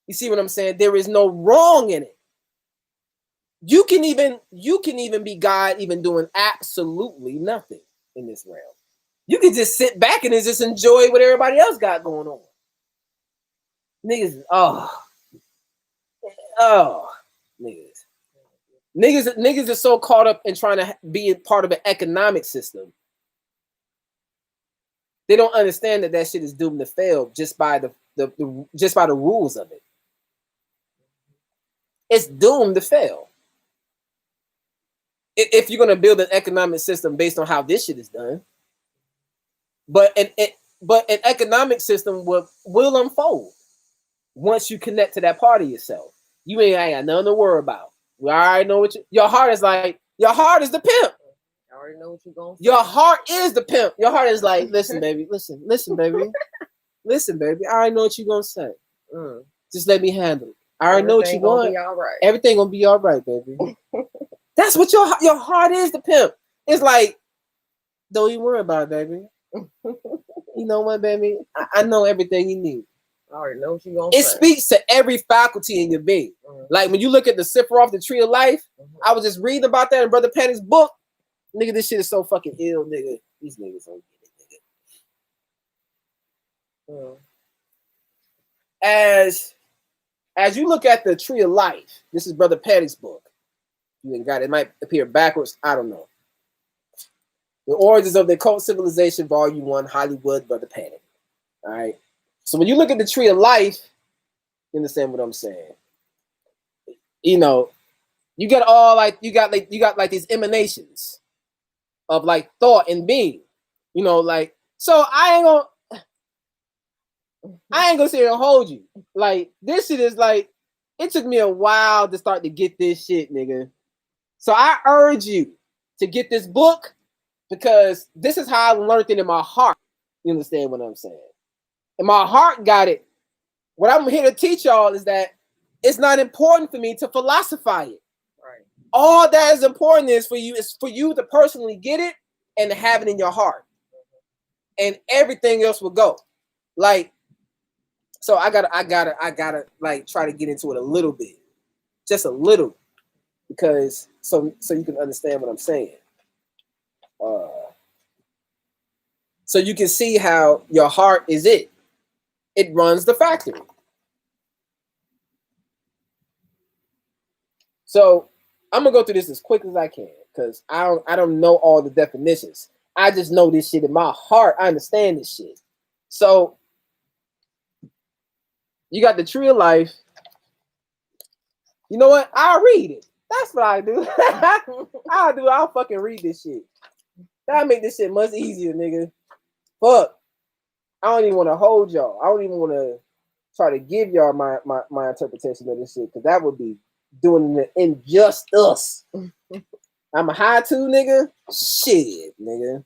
You see what I'm saying? There is no wrong in it. You can even be God, even doing absolutely nothing in this realm. You can just sit back and just enjoy what everybody else got going on. Niggas, niggas are so caught up in trying to be a part of an economic system. They don't understand that shit is doomed to fail just by the rules of it. It's doomed to fail. If you're gonna build an economic system based on how this shit is done, but an economic system will unfold once you connect to that part of yourself. You ain't got nothing to worry about. We already know what your heart is like. Your heart is the pimp. I already know what you're going to say. Your heart is the pimp. Your heart is like, listen, baby, listen, baby. Listen, baby. I already know what you're gonna say. Just let me handle it. I already know what you want. All right. Everything gonna be all right, baby. That's what your heart is, the pimp. It's like, don't you worry about it, baby. You know what, baby? I know everything you need. I already know what you're gonna say. It speaks to every faculty in your being. Like when you look at the cipher off the tree of life, I was just reading about that in Brother Penny's book. Nigga, this shit is so fucking ill, nigga. These niggas don't get it, nigga. As you look at the tree of life, this is Brother Petty's book. You ain't got it. It might appear backwards. I don't know. The Origins of the Occult Civilization, Volume 1, Hollywood, Brother Petty. All right. So when you look at the tree of life, you understand what I'm saying. You know, you got these emanations of like thought and being. You know, like, so I ain't gonna sit here and hold you. Like, this shit is like, it took me a while to start to get this shit, nigga. So I urge you to get this book because this is how I learned it in my heart. You understand what I'm saying? And my heart got it. What I'm here to teach y'all is that it's not important for me to philosophize it. Right. All that is important is for you to personally get it and to have it in your heart. And everything else will go. Like, so I gotta like try to get into it a little bit. Just a little. Because so you can understand what I'm saying. So you can see how your heart is it. It runs the factory. So I'm gonna go through this as quick as I can because I don't know all the definitions. I just know this shit in my heart. I understand this shit. So you got the tree of life. You know what? I'll read it. That's what I do. I'll fucking read this shit. That'll make this shit much easier, nigga. Fuck. I don't even want to hold y'all. I don't even want to try to give y'all my interpretation of this shit because that would be doing the injustice. I'm a high too, nigga. Shit, nigga.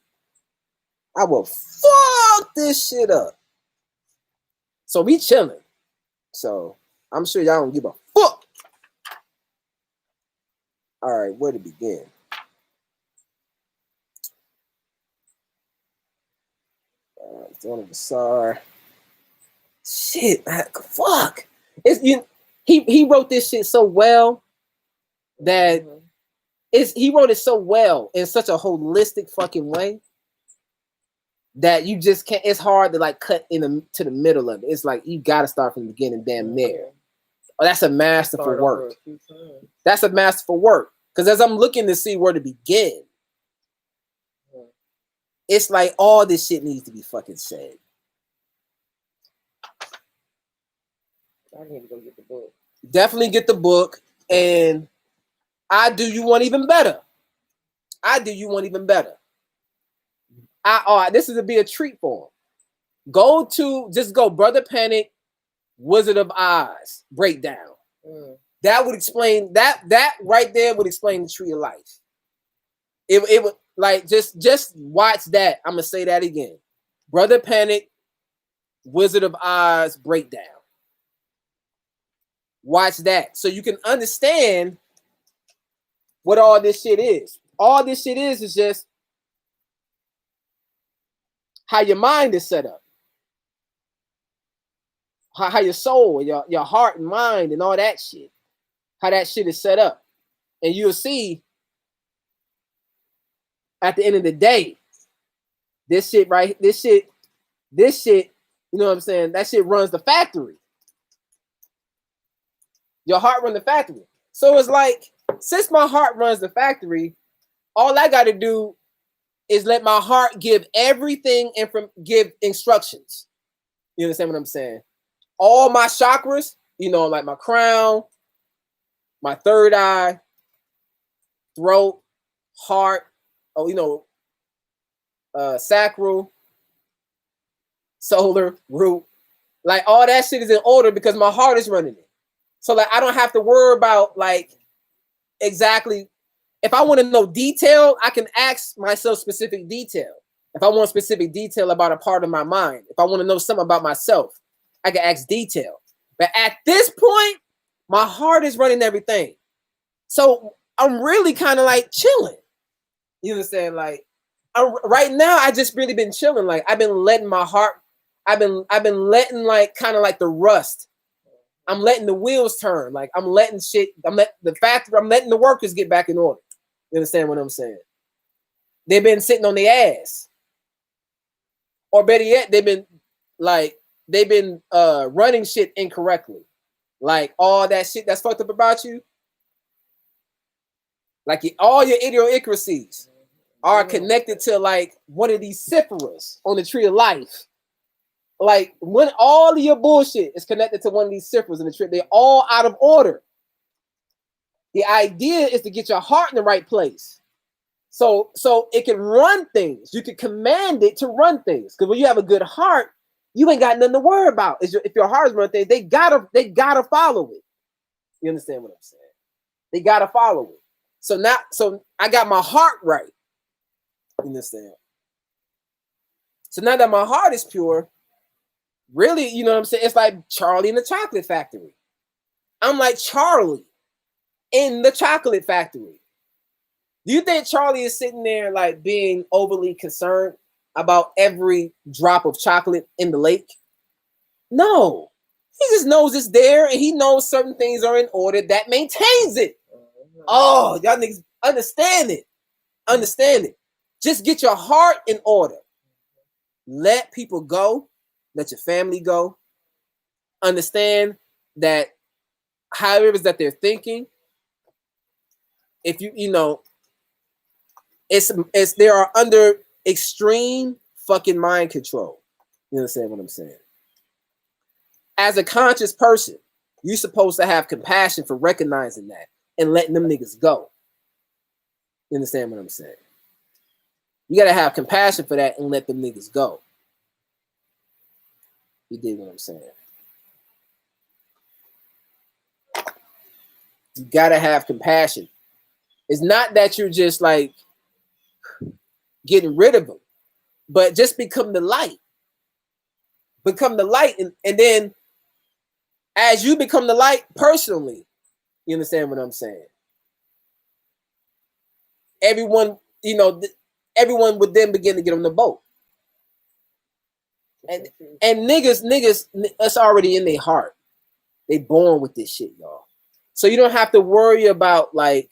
I will fuck this shit up. So we chilling. So I'm sure y'all don't give a fuck. All right, where to begin? One of the SAR. Shit, fuck. He wrote this shit so well that he wrote it so well in such a holistic fucking way that you just can't. It's hard to like cut to the middle of it. It's like you got to start from the beginning, damn near. Oh, that's a masterful work. That's a masterful work. Because as I'm looking to see where to begin, it's like all this shit needs to be fucking said. I need to go get the book. Definitely get the book. And I do you one even better. This is to be a treat for them. Just go Brother Panic, Wizard of Oz breakdown. That would explain that right there would explain the tree of life. It would like just watch that. I'm gonna say that again. Brother Panic, Wizard of Oz breakdown. Watch that so you can understand what all this shit is. All this shit is just how your mind is set up. How your soul, your heart and mind and all that shit. How that shit is set up. And you'll see at the end of the day, this shit, you know what I'm saying? That shit runs the factory. Your heart runs the factory. So it's like, since my heart runs the factory, all I got to do is let my heart give everything and give instructions. You understand what I'm saying? All my chakras, like my crown, my third eye, throat, heart, sacral, solar, root, like all that shit is in order because my heart is running it. So like I don't have to worry about like exactly. If I want to know detail, I can ask myself specific detail. If I want specific detail about a part of my mind, if I want to know something about myself, I can ask detail. But at this point, my heart is running everything. So I'm really kind of like chilling. You understand? Like right now, I just really been chilling. Like I've been letting my heart, I've been letting like kind of like the rust. I'm letting the wheels turn. Like I'm letting the workers get back in order. You understand what I'm saying? They've been sitting on their ass. Or better yet, they've been running shit incorrectly. Like all that shit that's fucked up about you. Like all your idiosyncrasies are connected to like one of these cypheras on the tree of life. Like when all of your bullshit is connected to one of these cypheras in the tree, they're all out of order. The idea is to get your heart in the right place. So it can run things. You can command it to run things. Because when you have a good heart, you ain't got nothing to worry about. If your heart is running things, they gotta follow it. You understand what I'm saying? They gotta follow it. So I got my heart right. You understand? So now that my heart is pure, really, you know what I'm saying? It's like Charlie in the Chocolate Factory. I'm like Charlie in the Chocolate Factory. Do you think Charlie is sitting there like being overly concerned about every drop of chocolate in the lake? No. He just knows it's there and he knows certain things are in order that maintains it. Oh, y'all niggas understand it. Understand it. Just get your heart in order. Let people go. Let your family go. Understand that however it is that they're thinking, if they are under extreme fucking mind control. You understand what I'm saying? As a conscious person, you're supposed to have compassion for recognizing that and letting them niggas go. You understand what I'm saying? You gotta have compassion for that and let them niggas go. You dig what I'm saying? You gotta have compassion. It's not that you're just like getting rid of them, but just become the light. Become the light, and then as you become the light personally, you understand what I'm saying? Everyone would then begin to get on the boat. And niggas, it's already in their heart. They born with this shit, y'all. So you don't have to worry about like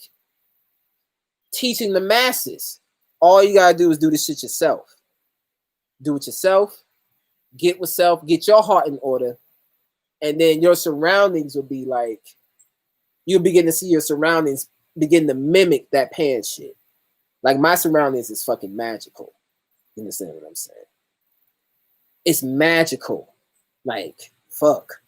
teaching the masses. All you gotta do is do this shit yourself. Do it yourself. Get with self. Get your heart in order, and then your surroundings will be like you'll begin to see your surroundings begin to mimic that pan shit. Like my surroundings is fucking magical. You understand what I'm saying? It's magical. Like fuck.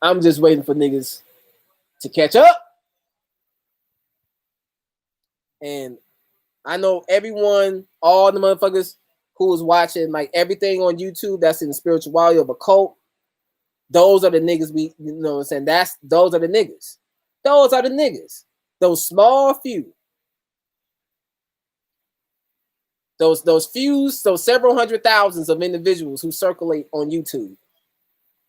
I'm just waiting for niggas to catch up. And I know everyone, all the motherfuckers who was watching like everything on YouTube that's in the spirituality of occult, those are the niggas we, you know what I'm saying? Those are the niggas. Those are the niggas. Those small few. Those few, so several hundred thousands of individuals who circulate on YouTube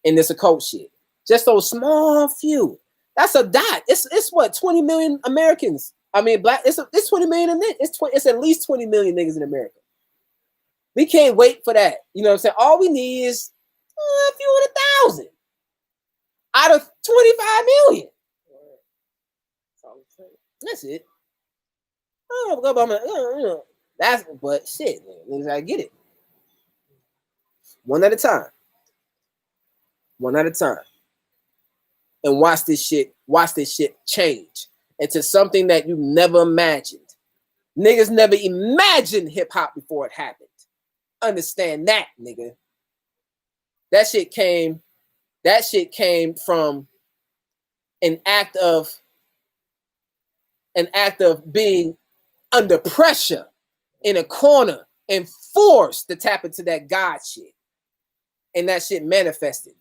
in this occult shit. Just those small few. That's a dot. It's what, 20 million Americans. I mean, black. It's 20 million. It's at least 20 million niggas in America. We can't wait for that. You know what I'm saying? All we need is a few hundred thousand out of 25 million. That's it. That's but shit. Niggas gotta get it. One at a time. One at a time. And watch this shit change into something that you never imagined. Niggas never imagined hip-hop before it happened. Understand that, nigga. That shit came from an act of being under pressure in a corner and forced to tap into that God shit. And that shit manifested.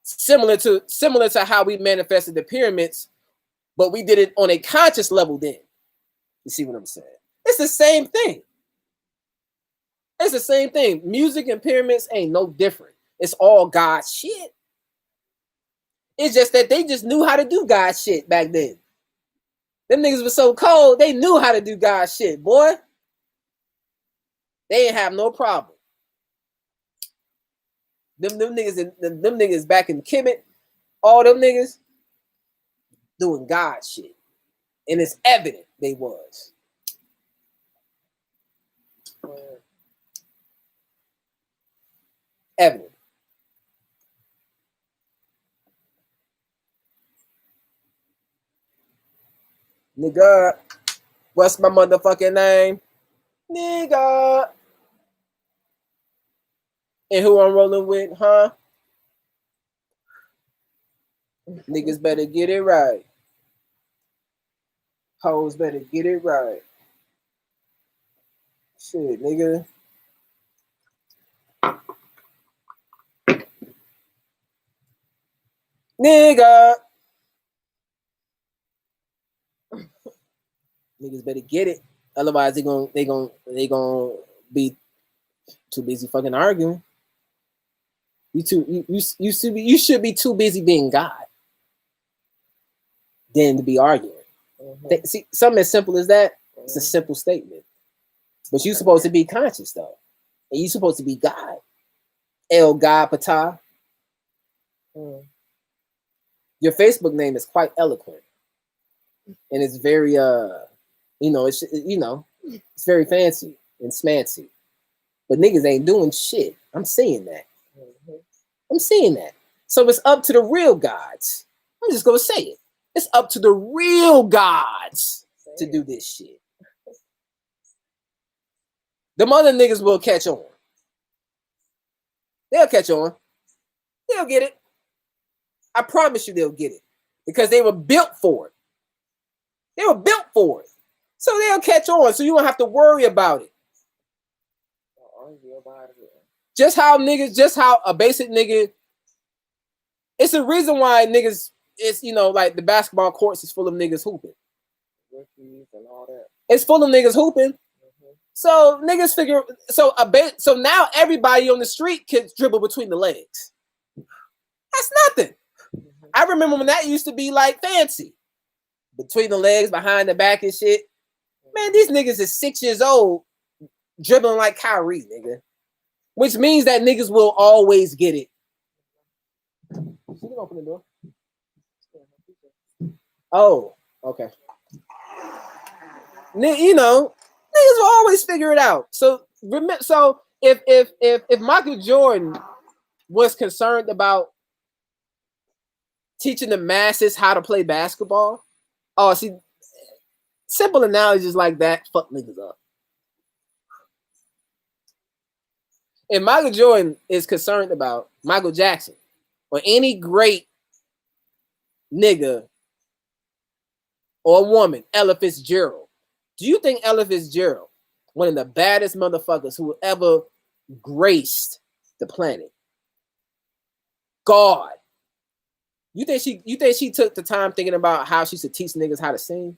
Similar to how we manifested the pyramids, but we did it on a conscious level then. You see what I'm saying? It's the same thing. It's the same thing. Music and pyramids ain't no different. It's all God shit. It's just that they just knew how to do God shit back then. Them niggas were so cold, they knew how to do God shit, boy. They ain't have no problem. Them niggas back in Kemet, all them niggas doing God shit. And it's evident they was. Evident. Nigga, what's my motherfucking name? Nigga. And who I'm rolling with, huh? Niggas better get it right. Hoes better get it right. Shit, nigga. Nigga. Niggas better get it. Otherwise they gonna be too busy fucking arguing. You should be too busy being God than to be arguing. Mm-hmm. See, something as simple as that, it's a simple statement. But you're supposed to be conscious though. And you're supposed to be God. El God Patah. Your Facebook name is quite eloquent. And it's very it's very fancy and smancy. But niggas ain't doing shit. I'm seeing that. I'm seeing that. So it's up to the real gods. I'm just gonna say it. It's up to the real gods to do this shit. Them other niggas will catch on. They'll catch on. They'll get it. I promise you they'll get it. Because they were built for it. They were built for it. So they'll catch on. So you don't have to worry about it. Just how a basic nigga, it's the reason why niggas, it's, like the basketball courts is full of niggas hooping. And all that. It's full of niggas hooping. Mm-hmm. So niggas figure, so now everybody on the street can dribble between the legs. That's nothing. Mm-hmm. I remember when that used to be like fancy. Between the legs, behind the back and shit. Man, these niggas is 6 years old dribbling like Kyrie, nigga. Which means that niggas will always get it. You can open the door. Oh, okay. Niggas will always figure it out. So if Michael Jordan was concerned about teaching the masses how to play basketball, simple analogies like that fuck niggas up. If Michael Jordan is concerned about Michael Jackson or any great nigga or a woman, Ella Fitzgerald. Do you think Ella Fitzgerald, one of the baddest motherfuckers who ever graced the planet, God, you think she took the time thinking about how she should teach niggas how to sing?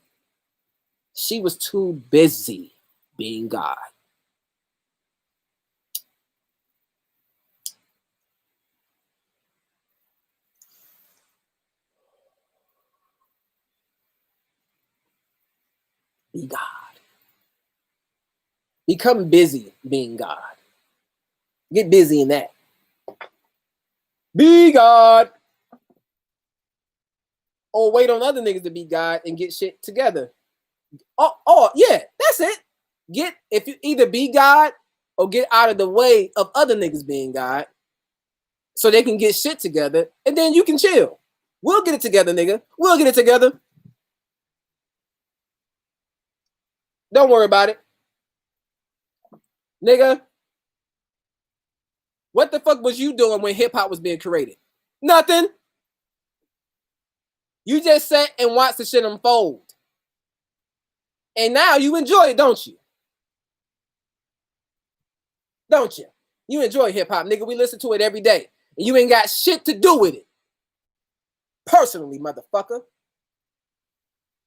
She was too busy being God. Be God. Become busy being God. Get busy in that. Be God. Or wait on other niggas to be God and get shit together. Oh, yeah, that's it. If you either be God or get out of the way of other niggas being God so they can get shit together, and then you can chill. We'll get it together, nigga. We'll get it together. Don't worry about it. Nigga, what the fuck was you doing when hip-hop was being created? Nothing. You just sat and watched the shit unfold. And now you enjoy it, don't you? Don't you? You enjoy hip-hop, nigga. We listen to it every day. And you ain't got shit to do with it. Personally, motherfucker.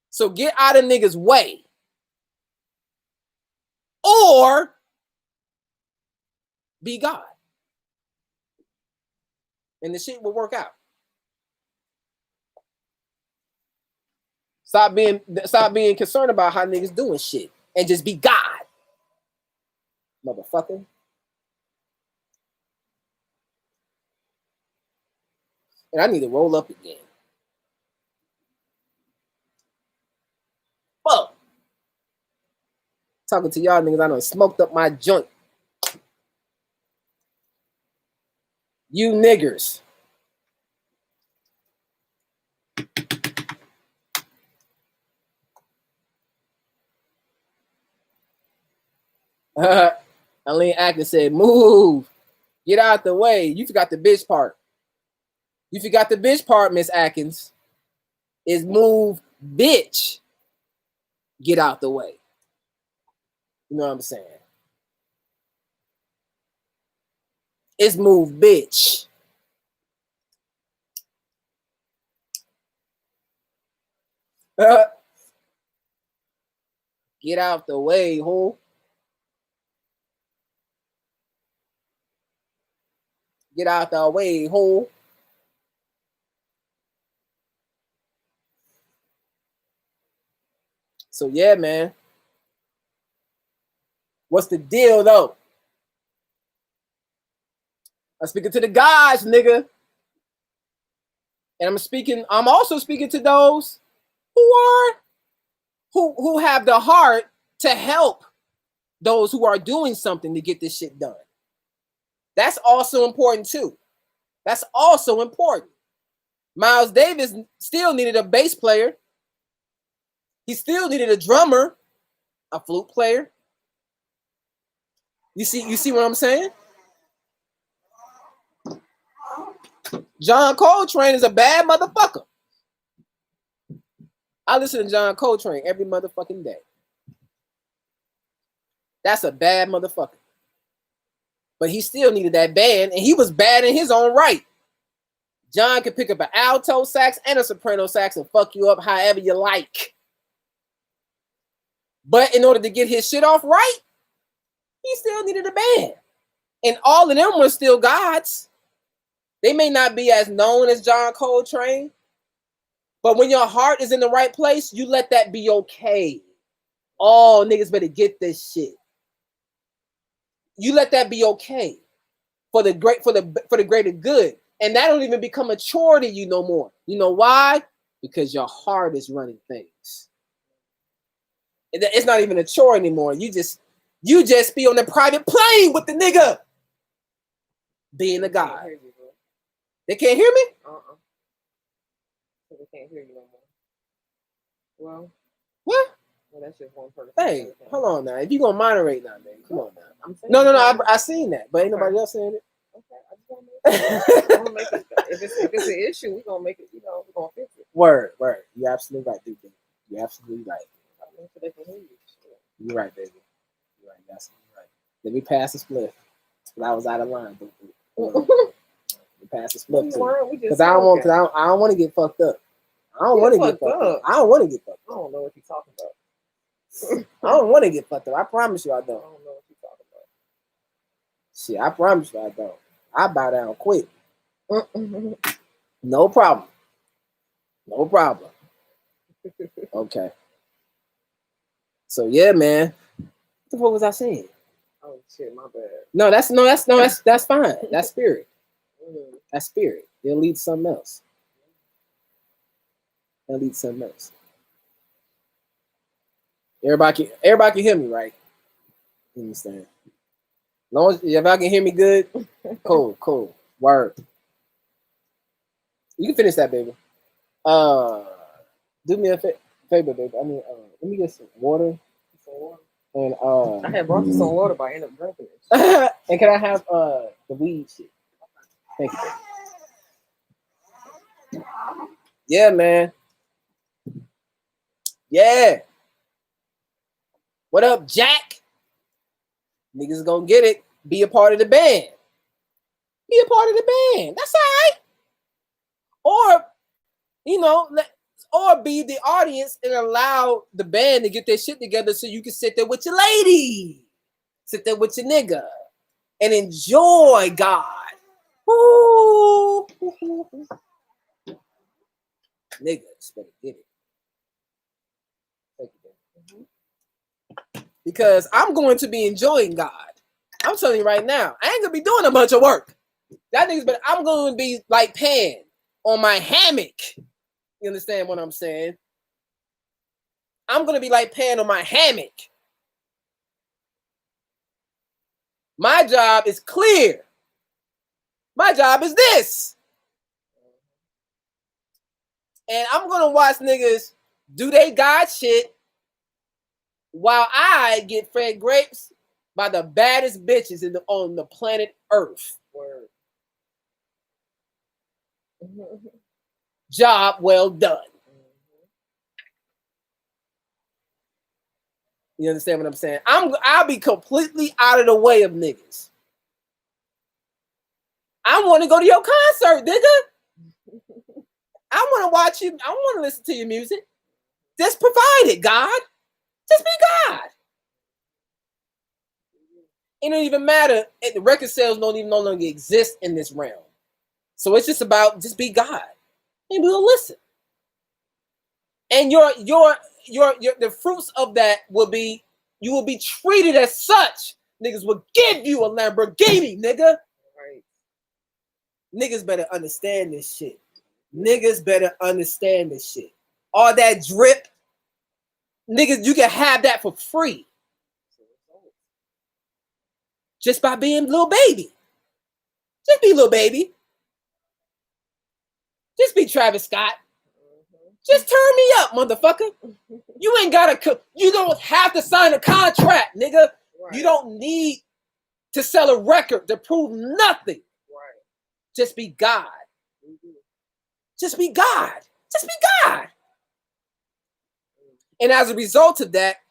So get out of niggas' way. Or be God. And the shit will work out. Stop being concerned about how niggas doing shit. And just be God. Motherfucker. And I need to roll up again. Fuck. Talking to y'all niggas, I done smoked up my joint. You niggers. Aline Atkins said, move. Get out the way. You forgot the bitch part. You forgot the bitch part, Miss Atkins. Is move, bitch. Get out the way. You know what I'm saying? It's move, bitch. Get out the way, ho. Get out the way, ho. So yeah, man. What's the deal though? I'm speaking to the guys, nigga. And I'm also speaking to those who have the heart to help those who are doing something to get this shit done. That's also important too. That's also important. Miles Davis still needed a bass player. He still needed a drummer, a flute player. You see what I'm saying? John Coltrane is a bad motherfucker. I listen to John Coltrane every motherfucking day. That's a bad motherfucker. But he still needed that band, and he was bad in his own right. John could pick up an alto sax and a soprano sax and fuck you up however you like. But in order to get his shit off right, he still needed a band. And all of them were still gods. They may not be as known as John Coltrane, but when your heart is in the right place, you let that be okay. Oh, niggas better get this shit. You let that be okay for the greater good. And that don't even become a chore to you no more. You know why? Because your heart is running things. It's not even a chore anymore. You just be on the private plane with the nigga. Being a god. They can't hear me? They can't hear you no more. Well, what? Well, that's just one person. Hey, hold on now. If you gonna moderate now, man, come on now. I'm saying No. I seen that, but ain't nobody else saying it. Okay, I just want to make it. If it's an issue, we're gonna make it. We're gonna fix it. Word. You absolutely right, dude. You're absolutely right. So they can hear you. You're right, baby. You're right. That's right. Let me pass the split. But I was out of line. Let me pass the split because I don't want. Because I don't want to get fucked up. I don't want to get fucked up. I don't want to get fucked up. I don't know what you're talking about. I don't want to get fucked up. I promise you, I don't. I don't know what you're talking about. Shit, I promise you, I don't. I bow down quick. No problem. No problem. Okay. So yeah, man. What the fuck was I saying? Oh shit, my bad. No, that's fine. That's spirit. That's spirit. It'll lead to something else. It'll lead to something else. Everybody can hear me, right? You understand? As long as if I can hear me good, cool. Word. You can finish that, baby. Do me a favor, baby. I mean, let me get some water. And I had brought you some water, but I ended up drinking it. And can I have the weed shit? Thank you, baby. Yeah, man. Yeah. What up, Jack? Niggas gonna get it. Be a part of the band. Be a part of the band. That's all right. Or, you know, or be the audience and allow the band to get their shit together so you can sit there with your lady. Sit there with your nigga. And enjoy God. Ooh. Niggas better get it. Thank you, baby. Because I'm going to be enjoying God. I'm telling you right now, I ain't gonna be doing a bunch of work. That niggas, but I'm going to be like Pan on my hammock. You understand what I'm saying? I'm gonna be like Pan on my hammock. My job is clear. My job is this. And I'm gonna watch niggas do they God shit while I get fed grapes by the baddest bitches on the planet Earth. Word. Job well done. You understand what I'm saying? I'll be completely out of the way of niggas. I want to go to your concert, nigga. I want to watch you. I want to listen to your music. Just provide it, God. Just be God. It don't even matter. The record sales don't even no longer exist in this realm. So it's just about just be God. And we'll listen. And the fruits of that will be you will be treated as such. Niggas will give you a Lamborghini, nigga. Right. Niggas better understand this shit. Niggas better understand this shit. All that drip, niggas, you can have that for free. Just by being little baby. Just be little baby. Just be Travis Scott. Just turn me up, motherfucker. You ain't gotta. You don't have to sign a contract, nigga. Right. You don't need to sell a record to prove nothing. Right. Just be God. Just be God. Just be God. And as a result of that,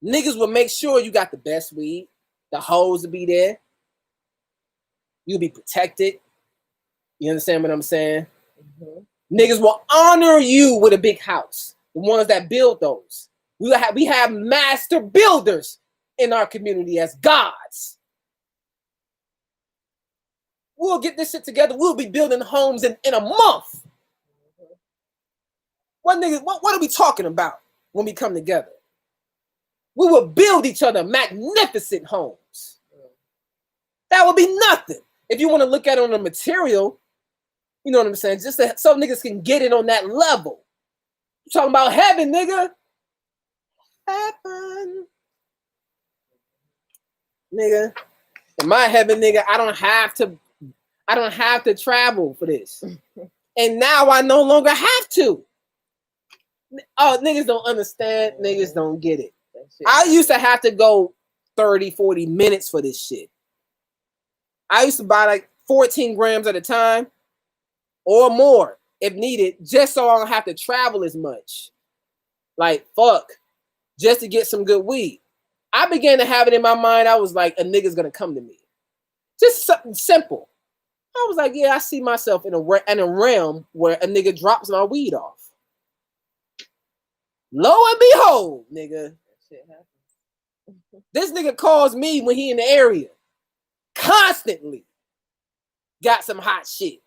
niggas will make sure you got the best weed. The hoes will be there. You'll be protected. You understand what I'm saying? Mm-hmm. Niggas will honor you with a big house. The ones that build those. We have master builders in our community as gods. We'll get this shit together. We'll be building homes in a month. What are we talking about when we come together? We will build each other magnificent homes. That would be nothing. If you want to look at it on the material, you know what I'm saying? Just so niggas can get it on that level. I'm talking about heaven, nigga. Heaven. Nigga. In my heaven, nigga, I don't have to travel for this. And now I no longer have to. Oh, niggas don't understand. Niggas don't get it. I used to have to go 30, 40 minutes for this shit. I used to buy like 14 grams at a time or more if needed, just so I don't have to travel as much. Like, fuck, just to get some good weed. I began to have it in my mind. I was like, a nigga's gonna come to me. Just something simple. I was like, yeah, I see myself in a realm where a nigga drops my weed off. Lo and behold, nigga, Shit happens. this nigga calls me when he in the area. Constantly. Got some hot shit.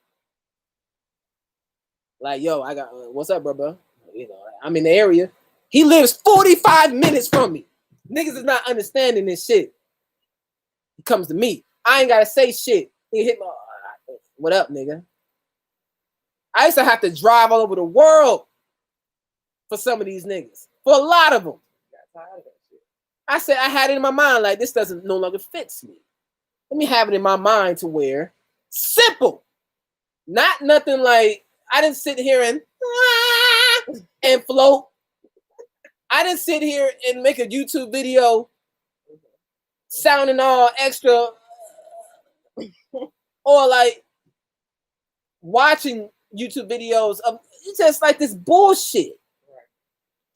Like, yo, I got, what's up, bro? You know, I'm in the area. He lives 45 minutes from me. Niggas is not understanding this shit. He comes to me. I ain't gotta say shit. He hit my, what up, nigga? I used to have to drive all over the world for some of these niggas. For a lot of them. Got tired of that shit. I said, I had it in my mind, like, this doesn't no longer fits me. Let me have it in my mind to where simple. Not nothing like, I didn't sit here and float. I didn't sit here and make a YouTube video sounding all extra or like watching YouTube videos of it's just like this bullshit. Right.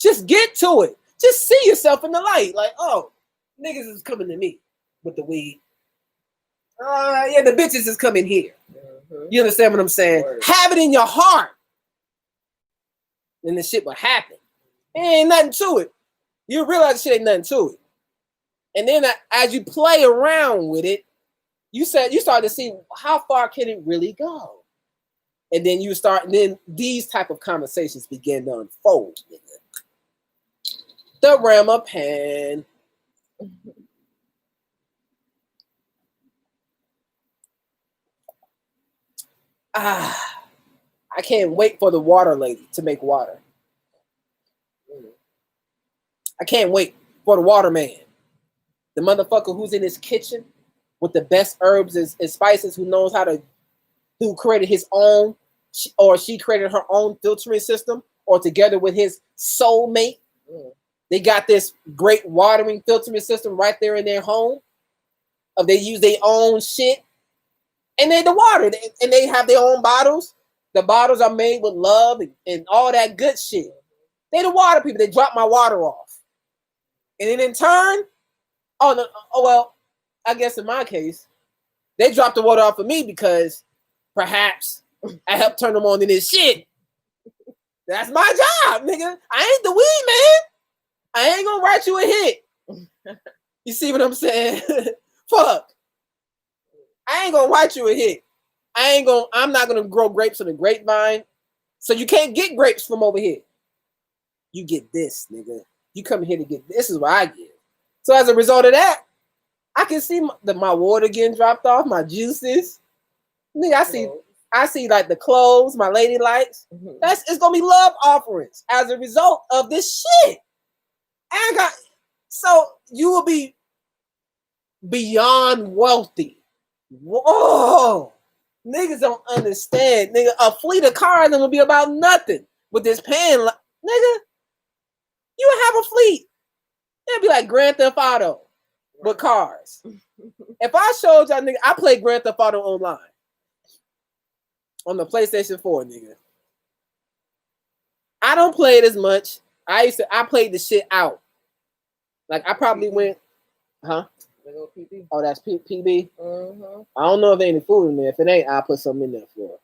Just get to it. Just see yourself in the light. Like, oh, niggas is coming to me with the weed. Yeah, the bitches is coming here. Mm-hmm. You understand what I'm saying? Word. Have it in your heart. And the shit will happen. There ain't nothing to it. You realize shit ain't nothing to it. And then as you play around with it, you start to see how far can it really go. And then then these type of conversations begin to unfold. Nigga. The realm of pan. I can't wait for the water lady to make water. I can't wait for the water man. The motherfucker who's in his kitchen with the best herbs and spices, who created his own, or she created her own filtering system, or together with his soulmate. They got this great watering filtering system right there in their home. They use their own shit. And they the water. And they have their own bottles. The bottles are made with love and all that good shit. They the water people. They drop my water off. And then in turn, well, I guess in my case, they dropped the water off of me because perhaps I helped turn them on to this shit. That's my job, nigga. I ain't the weed man. I ain't gonna write you a hit. You see what I'm saying? Fuck. I ain't gonna write you a hit. I'm not gonna grow grapes on the grapevine. So you can't get grapes from over here. You get this, nigga. You come here to get this is what I get. So as a result of that, I can see my water getting dropped off, my juices. Nigga, I see like the clothes, my lady likes. It's gonna be love offerings as a result of this shit. So you will be beyond wealthy. Whoa, niggas don't understand. Nigga, a fleet of cars will be about nothing with this pan. Nigga, you have a fleet. It'll be like Grand Theft Auto with cars. If I showed y'all, nigga, I play Grand Theft Auto online on the PlayStation 4, nigga. I don't play it as much. I played the shit out. Like I probably went, huh? Oh, that's PB. Mm-hmm. I don't know if there ain't any food in there. If it ain't, I'll put something in there for her.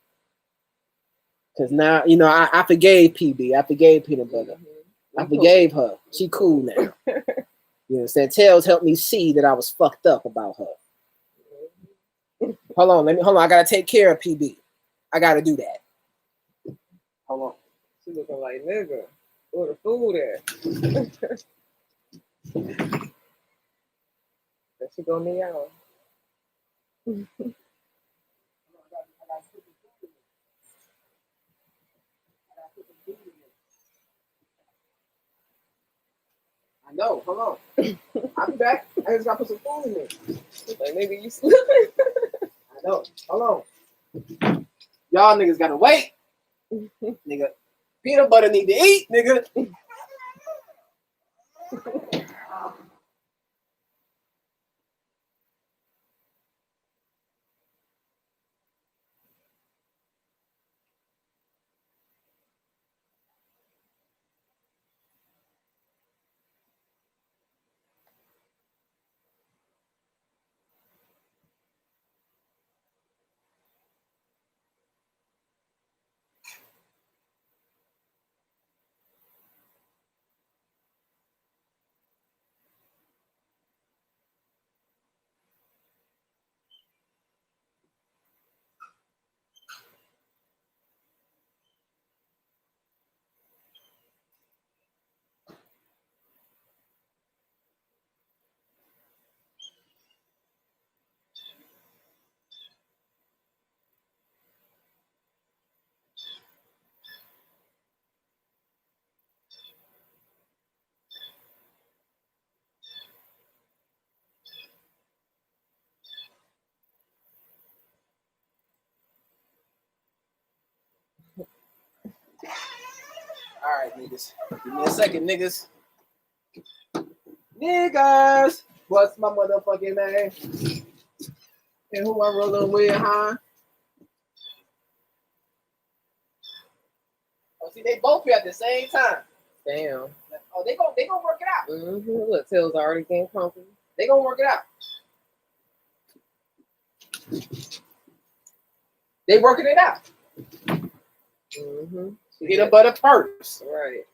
Cause now, you know, I forgave PB. I forgave Peanut Butter. I forgave her. She cool now. You know what I'm saying? Tails helped me see that I was fucked up about her. Hold on. I gotta take care of PB. I gotta do that. Hold on. She looking like nigga. Where the food at? That she gonna need out. I know. Hold on. I'll be back. I just gotta put some food in there. Like nigga, you slipping. I know. Hold on. Y'all niggas gotta wait. Nigga. Peanut Butter need to eat, nigga. All right, niggas. Give me a second, niggas. Niggas. What's my motherfucking name? And who I'm rolling with, huh? Oh, see, they both here at the same time. Damn. Oh, they gonna work it out. Mm-hmm. Look, Tail's already getting comfy. They gonna work it out. They working it out. Mm-hmm. Peanut butter first. Right.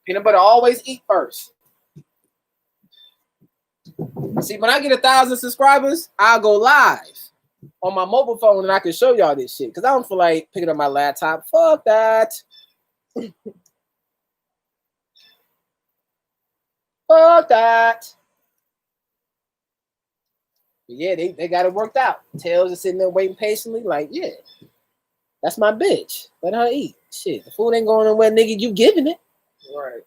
Peanut butter always eat first. See, when I get 1,000 subscribers, I'll go live on my mobile phone and I can show y'all this shit. Because I don't feel like picking up my laptop. Fuck that. Fuck that. But yeah, they got it worked out. Tails is sitting there waiting patiently, like, yeah, that's my bitch. Let her eat. Shit, the food ain't going nowhere, nigga. You giving it. Right.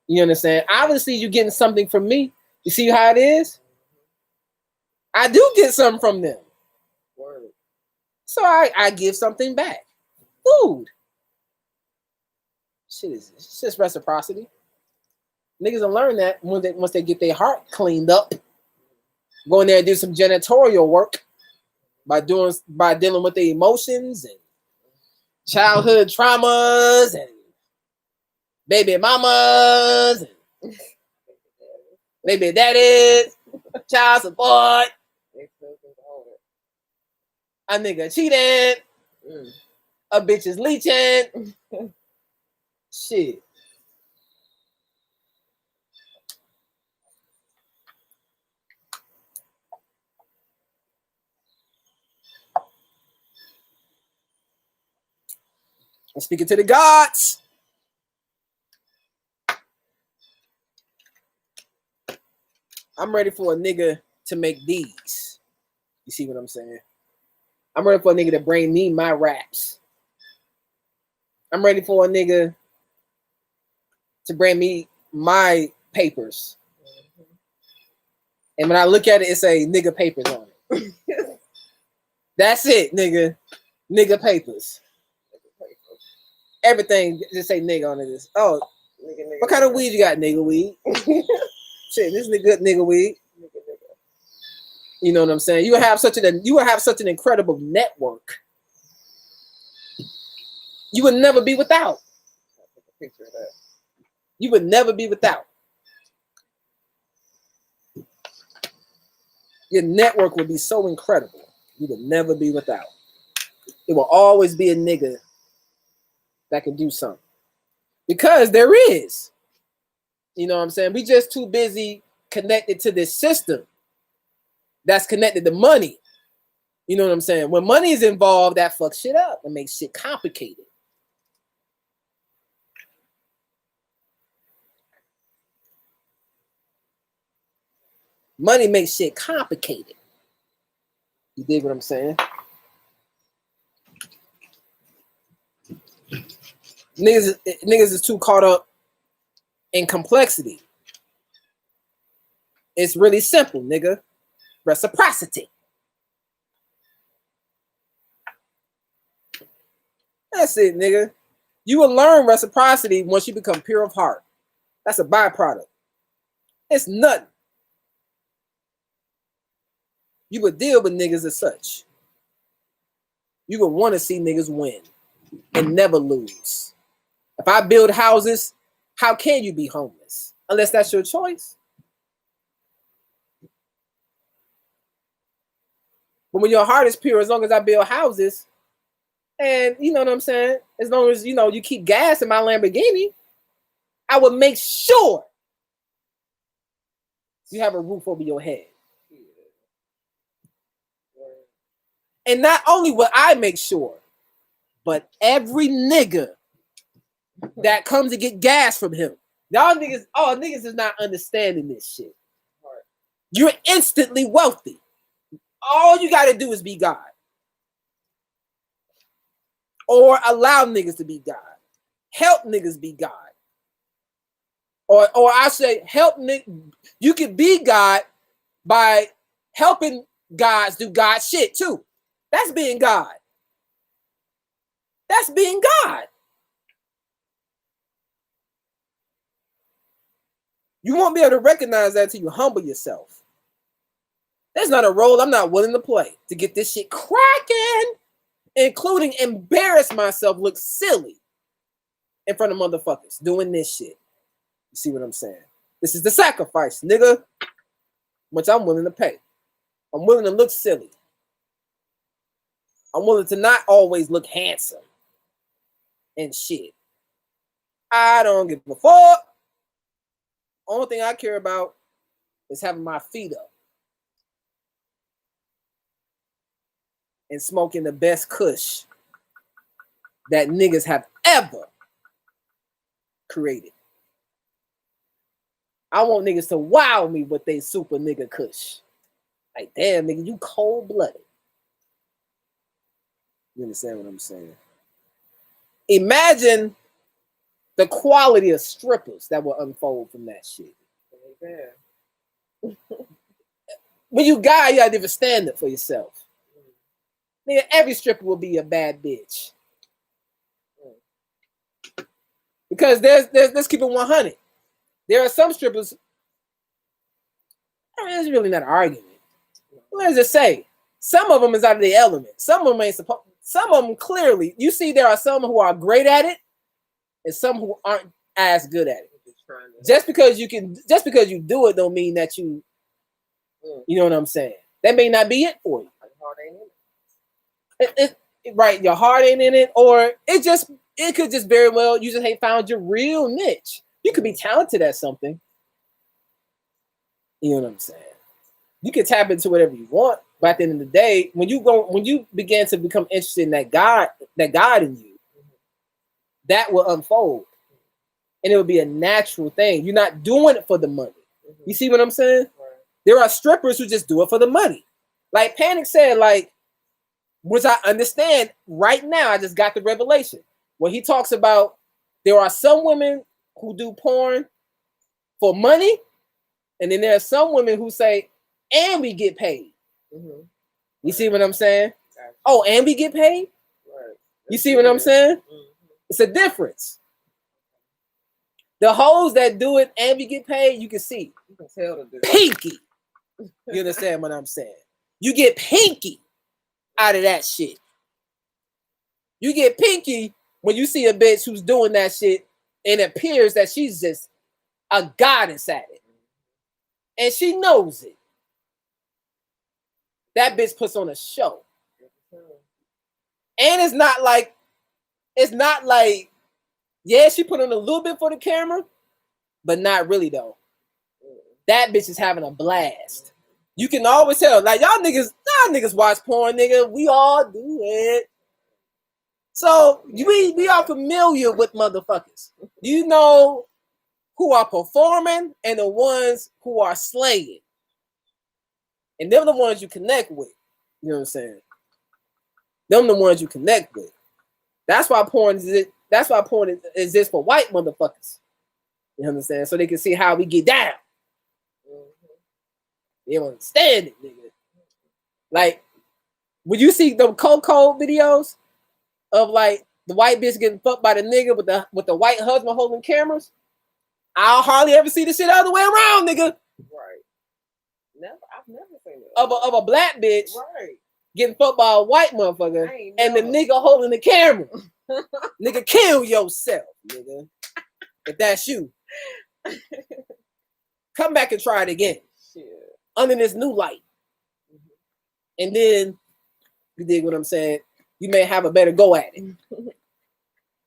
You understand? Obviously, you getting something from me. You see how it is? I do get something from them. Word. So I give something back. Food. Shit is it's just reciprocity. Niggas will learn that once they get their heart cleaned up. Go in there and do some janitorial work by dealing with their emotions and childhood traumas and baby mamas and baby daddies, child support. A nigga cheating. A bitch is leeching. Shit. I'm speaking to the gods. I'm ready for a nigga to make these. You see what I'm saying? I'm ready for a nigga to bring me my raps. I'm ready for a nigga to bring me my papers. And when I look at it, it say nigga papers on it. That's it, nigga. Nigga papers. Everything just say nigga on it. Oh, nigga. What kind of weed you got, nigga weed? Shit, this is good nigga weed. You know what I'm saying? You will have such an incredible network. You would never be without. Picture of that. You would never be without. Your network would be so incredible. You would never be without. It will always be a nigga that can do something. Because there is. You know what I'm saying? We just too busy connected to this system that's connected to money. You know what I'm saying? When money is involved, that fucks shit up and makes shit complicated. Money makes shit complicated. You dig what I'm saying? Niggas is too caught up in complexity. It's really simple, nigga. Reciprocity. That's it, nigga. You will learn reciprocity once you become pure of heart. That's a byproduct. It's nothing. You would deal with niggas as such. You would want to see niggas win and never lose. If I build houses, how can you be homeless? Unless that's your choice. But when your heart is pure, as long as I build houses, and you know what I'm saying, as long as you keep gas in my Lamborghini, I would make sure you have a roof over your head. And not only will I make sure, but every nigga that comes to get gas from him. Y'all niggas, niggas is not understanding this shit. You're instantly wealthy. All you got to do is be God. Or allow niggas to be God. Help niggas be God. Or I say help niggas. You can be God by helping gods do God shit too. That's being God. That's being God. You won't be able to recognize that until you humble yourself. That's not a role I'm not willing to play to get this shit cracking, including embarrass myself, look silly in front of motherfuckers doing this shit. You see what I'm saying? This is the sacrifice, nigga, which I'm willing to pay. I'm willing to look silly. I'm willing to not always look handsome and shit. I don't give a fuck. Only thing I care about is having my feet up and smoking the best kush that niggas have ever created. I want niggas to wow me with they super nigga kush. Like, damn, nigga, you cold-blooded. You understand what I'm saying? Imagine the quality of strippers that will unfold from that shit. Yeah. When you guy, you gotta have a standard for yourself. Nigga, every stripper will be a bad bitch. Because let's keep it 100. There are some strippers, I mean, it's really not an argument. What does it say? Some of them is out of the element. Some of them ain't supposed. Some of them clearly, you see, there are some who are great at it, and some who aren't as good at it. Just because you do it, don't mean that you know what I'm saying. That may not be it for you. Right, your heart ain't in it, or it could just very well you just ain't found your real niche. You could be talented at something. You know what I'm saying? You can tap into whatever you want, but at the end of the day, when you begin to become interested in that God in you, that will unfold, and it will be a natural thing. You're not doing it for the money. You see what I'm saying? Right. There are strippers who just do it for the money. Like Panic said, like, which I understand right now. I just got the revelation when he talks about there are some women who do porn for money, and then there are some women who say, and we get paid. Mm-hmm. You see what I'm saying? Gotcha. Oh, and we get paid? Right. You see what I'm saying? Mm-hmm. It's a difference. The hoes that do it and we get paid, you can see. You can tell the difference. Pinky. You understand what I'm saying? You get pinky out of that shit. You get pinky when you see a bitch who's doing that shit and it appears that she's just a goddess at it. And she knows it. That bitch puts on a show. And it's not like, yeah, she put on a little bit for the camera, but not really though. That bitch is having a blast. You can always tell, like y'all niggas watch porn, nigga. We all do it. So we are familiar with motherfuckers. You know who are performing and the ones who are slaying. And them the ones you connect with. You know what I'm saying? Them the ones you connect with. That's why porn exists for white motherfuckers. You understand? So they can see how we get down. They don't understand it, nigga. Like, when you see the Coco videos of like the white bitch getting fucked by the nigga with the white husband holding cameras, I'll hardly ever see the shit the other way around, nigga. Right. I've never seen it. Of a black bitch getting fucked by a white motherfucker and the nigga holding the camera. Nigga, kill yourself, nigga. If that's you. Come back and try it again. Shit. Under this new light. Mm-hmm. And then, you dig what I'm saying? You may have a better go at it.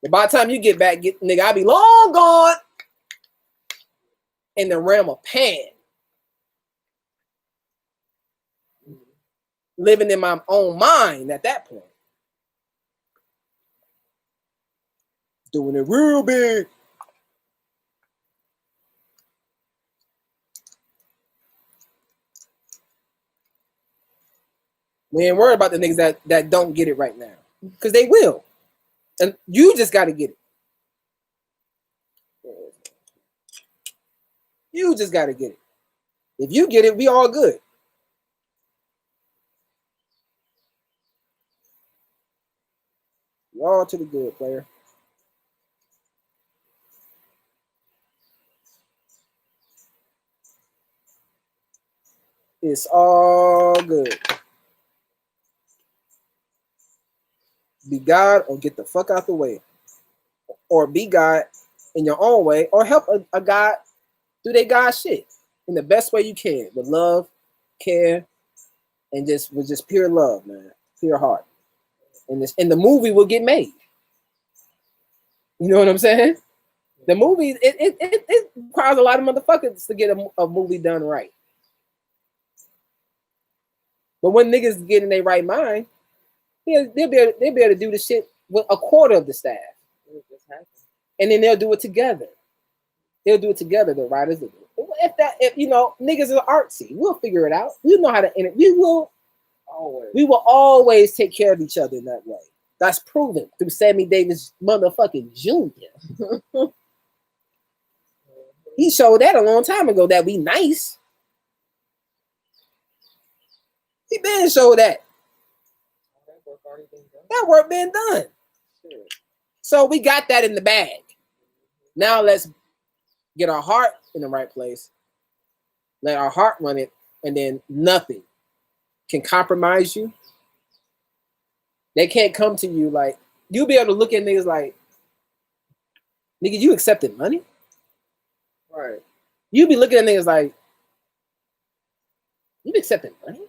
But by the time you get back, nigga, I'll be long gone in the realm of Pan. Living in my own mind at that point. Doing it real big. We ain't worried about the niggas that don't get it right now. Because they will. And you just got to get it. You just got to get it. If you get it, we all good. You're all to the good, player. It's all good. Be God or get the fuck out the way. Or be God in your own way, or help a God do their God shit in the best way you can, with love, care, and just with just pure love, man, pure heart. And the movie will get made. You know what I'm saying? The movie it requires a lot of motherfuckers to get a movie done right. But when niggas get in their right mind, they'll be able to do the shit with a quarter of the staff. And then they'll do it together. They'll do it together, the writers will do it. If you know, niggas are artsy, we'll figure it out. We know how to we will always take care of each other in that way. That's proven through Sammy Davis motherfucking Jr. He showed that a long time ago that we nice. He been showed that. That work been done. Sure. So we got that in the bag. Now let's get our heart in the right place. Let our heart run it, and then nothing can compromise you. They can't come to you like, you'll be able to look at niggas like, nigga, you accepted money? Right. You be looking at niggas like, you accepted money?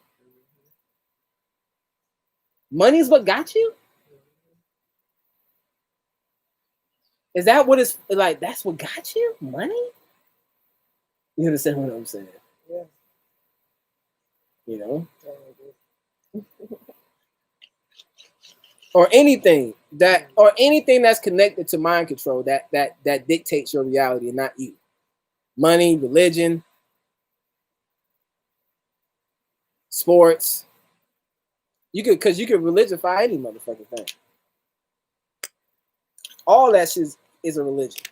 Money's what got you? Is that what it's like? That's what got you? Money? You understand what I'm saying? Yeah. You know? Or anything that's connected to mind control that dictates your reality and not you. Money, religion, sports. You could religify any motherfucking thing. All that shit is a religion.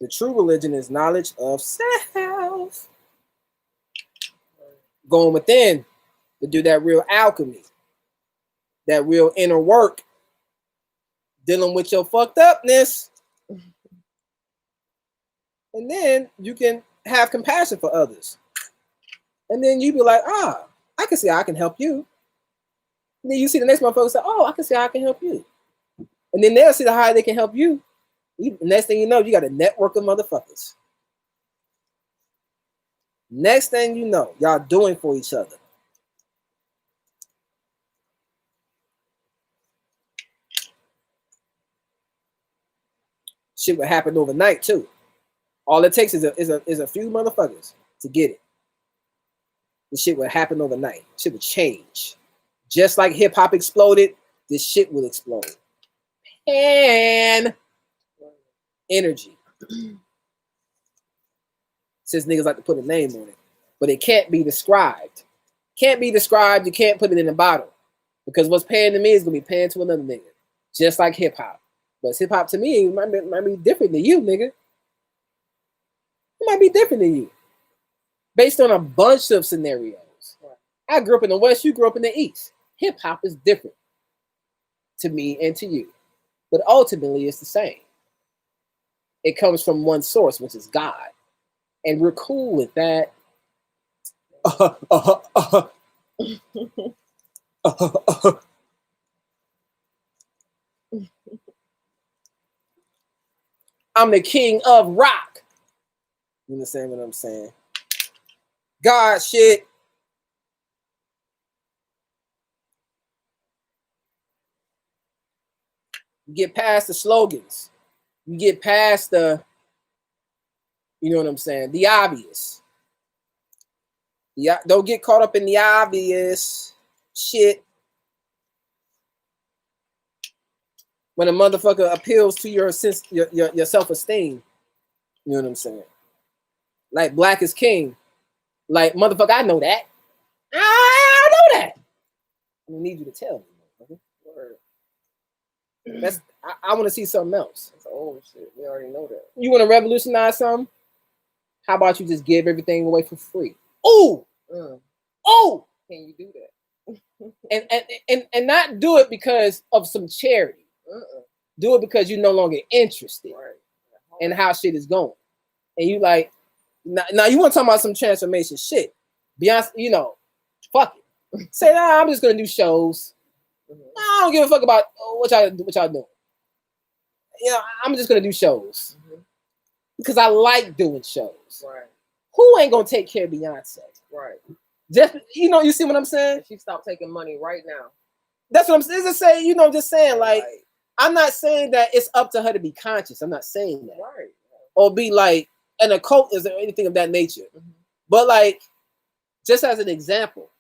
The true religion is knowledge of self. Going within to do that real alchemy, that real inner work, dealing with your fucked upness. And then you can have compassion for others. And then you be like, I can see how I can help you. And then you see the next motherfucker say, I can see how I can help you. And then they'll see how they can help you. The next thing you know, you got a network of motherfuckers. Next thing you know, y'all doing for each other. Shit would happen overnight too. All it takes is a few motherfuckers to get it. This shit would happen overnight. Shit would change. Just like hip hop exploded, this shit will explode. And energy. Since niggas like to put a name on it. But it can't be described. Can't be described. You can't put it in a bottle. Because what's paying to me is going to be paying to another nigga. Just like hip hop. But hip hop to me might be different than you, nigga. It might be different than you. Based on a bunch of scenarios. I grew up in the West, you grew up in the East. Hip hop is different to me and to you. But ultimately, it's the same. It comes from one source, which is God. And we're cool with that. I'm the king of rock. You understand what I'm saying? God shit. You get past the slogans. You get past the, you know what I'm saying? The obvious. Don't get caught up in the obvious shit. When a motherfucker appeals to your self-esteem. You know what I'm saying? Like black is king. Like, motherfucker, I know that. I know that. I need you to tell me, motherfucker. I want to see something else. That's old shit. We already know that. You want to revolutionize something? How about you just give everything away for free? Oh, oh! Can you do that? and not do it because of some charity. Do it because you're no longer interested in how shit is going. And you like, Now you want to talk about some transformation shit. Beyonce, you know, fuck it. Say, nah, I'm just gonna do shows. I don't give a fuck about what y'all doing. You know, I'm just gonna do shows because I like doing shows. Right. Who ain't gonna take care of Beyonce? Right. Just, you know, you see what I'm saying? She stopped taking money right now. That's what I'm saying. Just saying, you know, just saying, like, I'm not saying that it's up to her to be conscious. I'm not saying that. Right. Or be like an occultist or anything of that nature. But like, just as an example,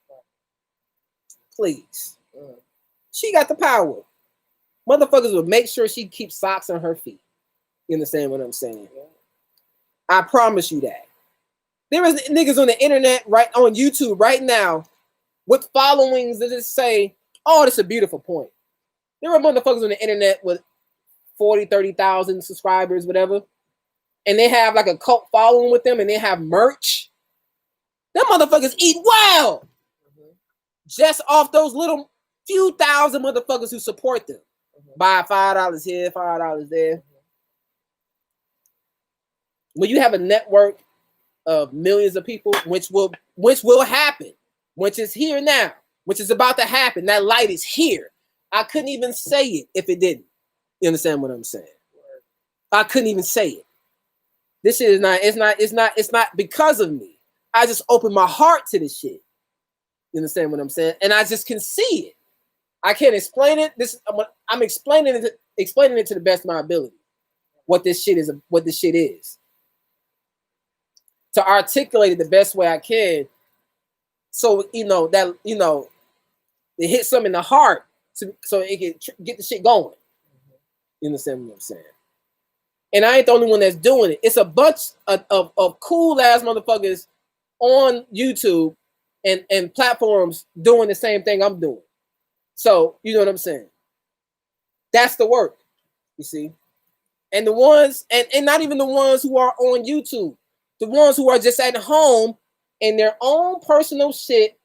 please. She got the power. Motherfuckers would make sure she keeps socks on her feet. You understand what I'm saying? I promise you that. There is niggas on the internet, right on YouTube right now, with followings that just say, oh, that's a beautiful point. There are motherfuckers on the internet with 40, 30,000 subscribers, whatever, and they have like a cult following with them and they have merch. Them motherfuckers eat well. Just off those little few thousand motherfuckers who support them. Buy $5 here, $5 there. When you have a network of millions of people, which will happen, which is here now, which is about to happen. That light is here. I couldn't even say it if it didn't. You understand what I'm saying? I couldn't even say it. This shit is not, it's not because of me. I just opened my heart to this shit. You understand what I'm saying? And I just can see it. I can't explain it. I'm explaining it to the best of my ability. What this shit is. To articulate it the best way I can. So, you know, that, you know, it hits something in the heart so it can get the shit going. You understand what I'm saying? And I ain't the only one that's doing it. It's a bunch of cool ass motherfuckers on YouTube and platforms doing the same thing I'm doing. So, you know what I'm saying? That's the work, you see? And the ones, and not even the ones who are on YouTube, the ones who are just at home in their own personal shit,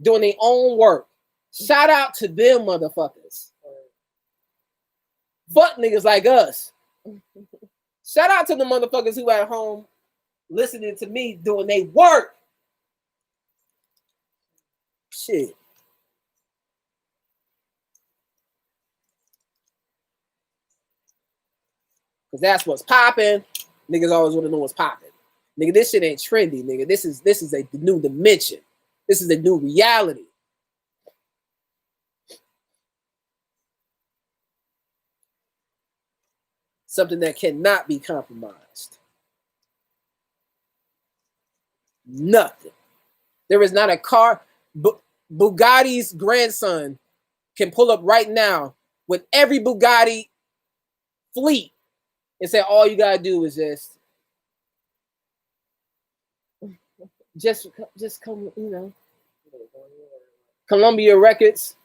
doing their own work. Shout out to them motherfuckers. Fuck niggas like us. Shout out to the motherfuckers who at home listening to me doing their work. Shit. Because that's what's popping. Niggas always want to know what's popping. Nigga, this shit ain't trendy, nigga. This is a new dimension. This is a new reality. Something that cannot be compromised. Nothing. There is not a car. Bugatti's grandson can pull up right now with every Bugatti fleet and say, all you gotta do is just come, you know, Columbia Records.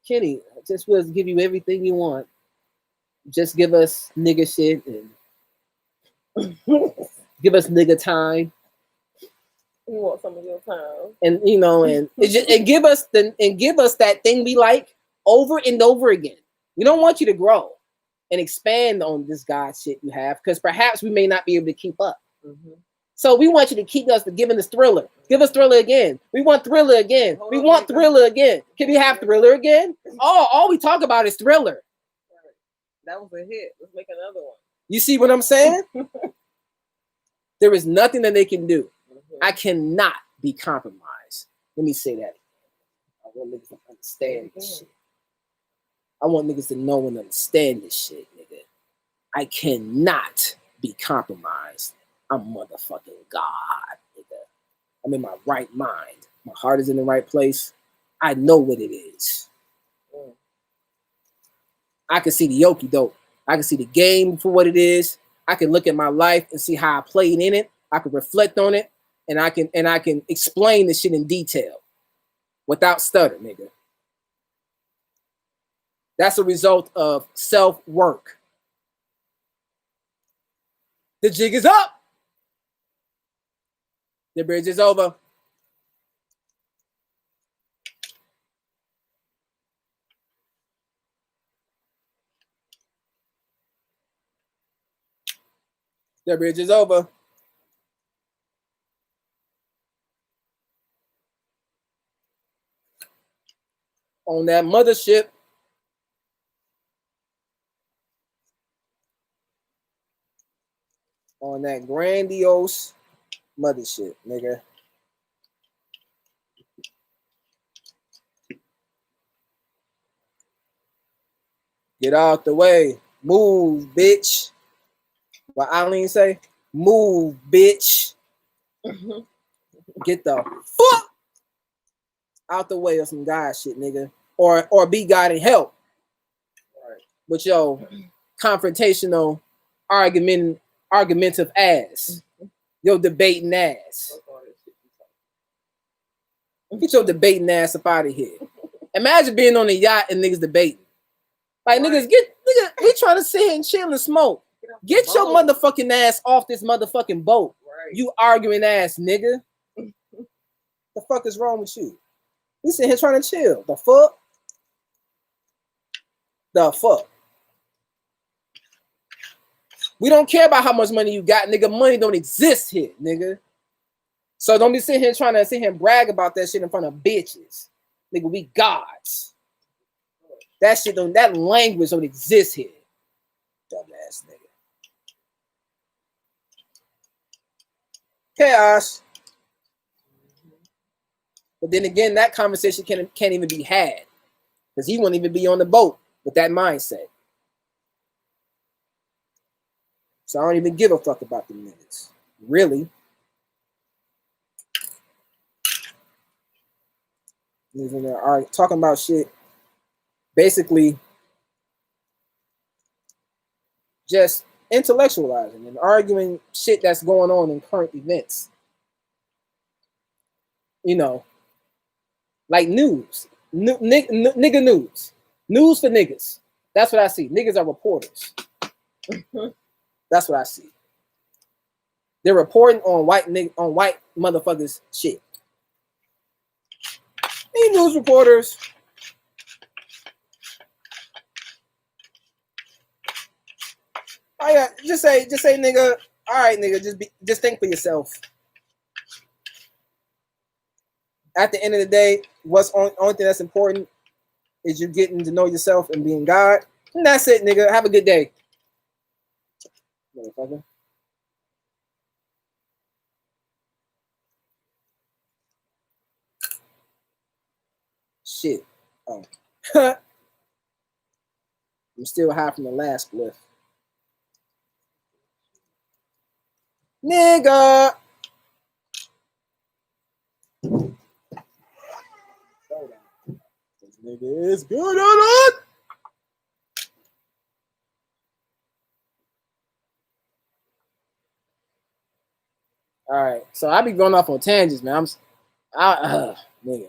Kenny, just will give you everything you want. Just give us nigga shit and give us nigga time. You want some of your time, and you know, and give us that thing we like over and over again. We don't want you to grow and expand on this God shit you have, because perhaps we may not be able to keep up. So we want you to keep us giving us Thriller. Give us Thriller again. We want Thriller again. We want Thriller again. Can we have Thriller again? Oh, all we talk about is Thriller. That was a hit. Let's make another one. You see what I'm saying? There is nothing that they can do. I cannot be compromised. Let me say that. I want niggas to understand this shit. I want niggas to know and understand this shit, nigga. I cannot be compromised. I'm motherfucking God, nigga. I'm in my right mind. My heart is in the right place. I know what it is. I can see the yoki dope. I can see the game for what it is. I can look at my life and see how I played in it. I can reflect on it, and I can explain this shit in detail without stutter, nigga. That's a result of self-work. The jig is up. The bridge is over. The bridge is over. on that mothership. On that grandiose mothership, nigga. Get out the way. Move, bitch. What Eileen say? Move, bitch. Get the fuck out the way of some God shit, nigga. Or be God and help. Right. With your confrontational argumentative ass. Your debating ass. Get your debating ass up out of here. Imagine being on a yacht and niggas debating. Like, right. Nigga, we trying to sit here and chill and smoke. Get your motherfucking ass off this motherfucking boat. Right. You arguing ass nigga. The fuck is wrong with you? We sitting here trying to chill. The fuck? The fuck? We don't care about how much money you got, nigga. Money don't exist here, nigga. So don't be sitting here trying to sit here and brag about that shit in front of bitches. Nigga, we gods. That shit don't, that language don't exist here. Dumbass nigga. Chaos. But then again, that conversation can't even be had. Because he won't even be on the boat with that mindset. So I don't even give a fuck about them niggas. Really. Niggas in there are talking about shit. Basically, just intellectualizing and arguing shit that's going on in current events. You know, like news. Nigga news. News for niggas. That's what I see. Niggas are reporters. That's what I see. They're reporting on white motherfuckers shit. These news reporters. Oh yeah, just say, nigga. All right, nigga. Just think for yourself. At the end of the day, only thing that's important is you getting to know yourself and being God. And that's it, nigga. Have a good day. Motherfucker. Shit. Oh. I'm still high from the last spliff. Nigga. This nigga is good on it. All right, so I be going off on tangents, man. Nigga.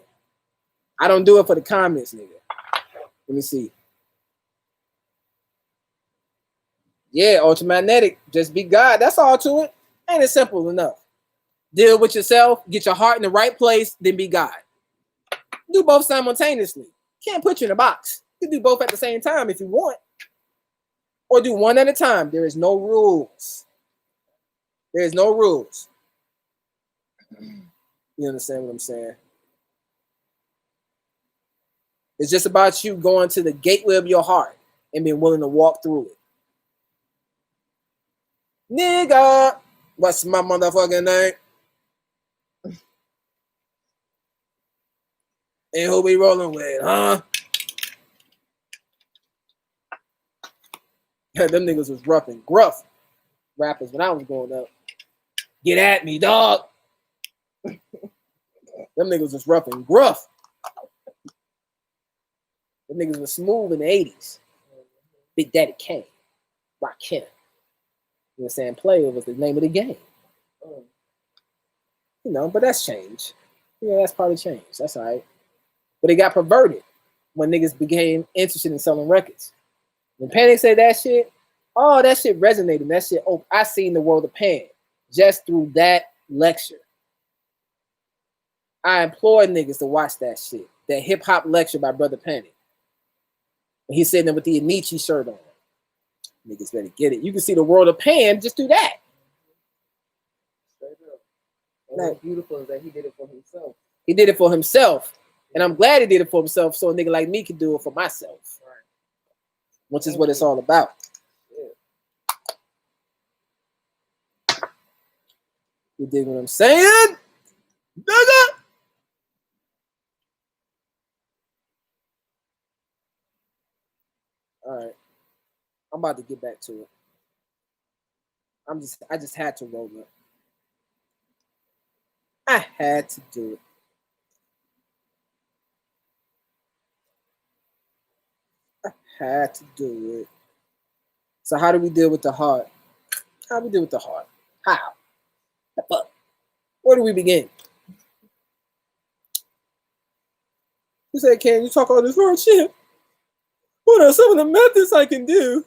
I don't do it for the comments, nigga. Let me see. Yeah, ultramagnetic. Just be God. That's all to it. Ain't it simple enough? Deal with yourself, get your heart in the right place, then be God. Do both simultaneously. Can't put you in a box. You can do both at the same time if you want. Or do one at a time. There is no rules. There is no rules. You understand what I'm saying? It's just about you going to the gateway of your heart and being willing to walk through it. Nigga, what's my motherfucking name? And who we rolling with, huh? Them niggas was rough and gruff rappers when I was growing up. Get at me, dog. Them niggas was rough and gruff. Them niggas was smooth in the 80s. Big Daddy Kane. Rock him. You know what I'm saying? Player was the name of the game. You know, but that's change. Yeah, that's part of change. That's all right. But it got perverted when niggas became interested in selling records. When Panic said that shit, oh, that shit resonated. That shit, oh, I seen the world of Pan just through that lecture. I implore niggas to watch that shit. That hip-hop lecture by Brother Panic. And he's sitting there with the Anichi shirt on. Niggas better get it. You can see the world of Pan just through that. And what's beautiful is that he did it for himself. He did it for himself. And I'm glad he did it for himself so a nigga like me can do it for myself. Right. Which is what it's all about. Yeah. You dig what I'm saying? Nigga! All right. I'm about to get back to it. I just had to roll it. I had to do it. I had to do it. So how do we deal with the heart? How do we deal with the heart? How? The fuck? Where do we begin? You said, can you talk all this hard shit? What are some of the methods I can do?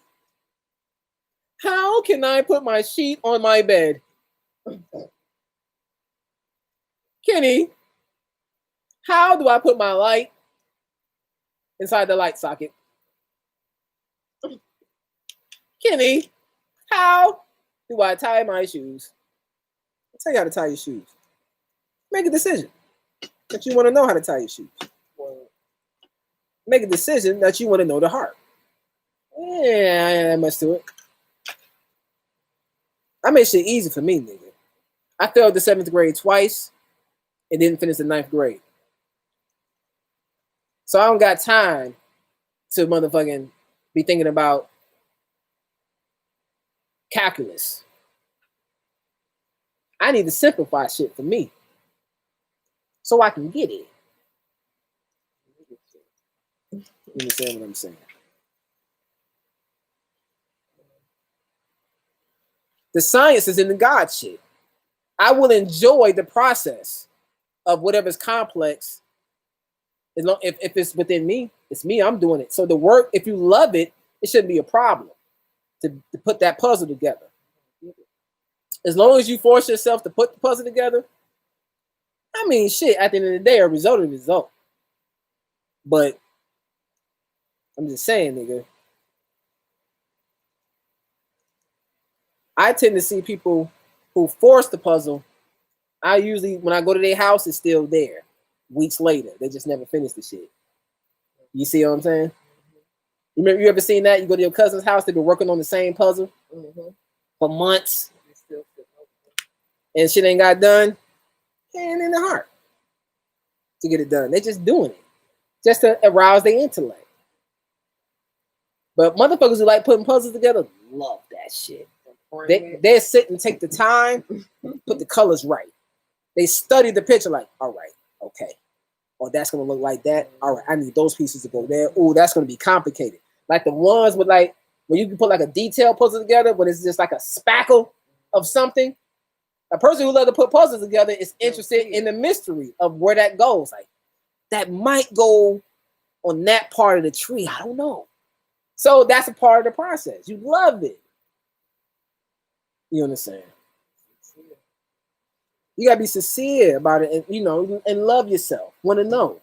How can I put my sheet on my bed? Kenny, how do I put my light inside the light socket? Kenny, how do I tie my shoes? I'll tell you how to tie your shoes. Make a decision that you want to know how to tie your shoes. Make a decision that you want to know the heart. Yeah, ain't that much to it. I made shit easy for me, nigga. I failed the 7th grade twice and didn't finish the 9th grade. So I don't got time to motherfucking be thinking about calculus. I need to simplify shit for me so I can get it. You understand what I'm saying? The science is in the God shit. I will enjoy the process of whatever's complex. As long if it's within me, it's me, I'm doing it. So the work, if you love it, it shouldn't be a problem to put that puzzle together. As long as you force yourself to put the puzzle together, I mean, shit, at the end of the day, a result is a result. But I'm just saying, nigga, I tend to see people who force the puzzle. I usually, when I go to their house, it's still there. Weeks later, they just never finish the shit. You see what I'm saying? You remember, you ever seen that? You go to your cousin's house, they've been working on the same puzzle for months, and shit ain't got done. And in the heart to get it done. They're just doing it just to arouse their intellect. But motherfuckers who like putting puzzles together love that shit. They sit and take the time, put the colors right. They study the picture like, all right, okay. Oh, that's gonna look like that. All right, I need those pieces to go there. Oh, that's gonna be complicated. Like the ones with like when you can put like a detail puzzle together, but it's just like a spackle of something. A person who loves to put puzzles together is interested in the mystery of where that goes. Like that might go on that part of the tree. I don't know. So that's a part of the process. You love it. You understand? You gotta be sincere about it, and you know, and love yourself. Want to know?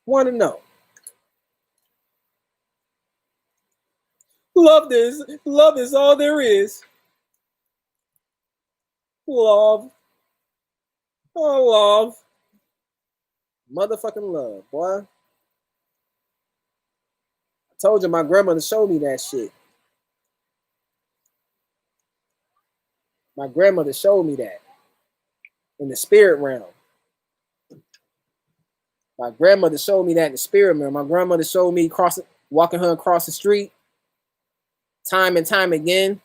Want to know? Love this. Love is all there is. Love. Oh, love. Motherfucking love, boy. I told you my grandmother showed me that shit. My grandmother showed me that in the spirit realm. My grandmother showed me that in the spirit realm. My grandmother showed me walking her across the street time and time again.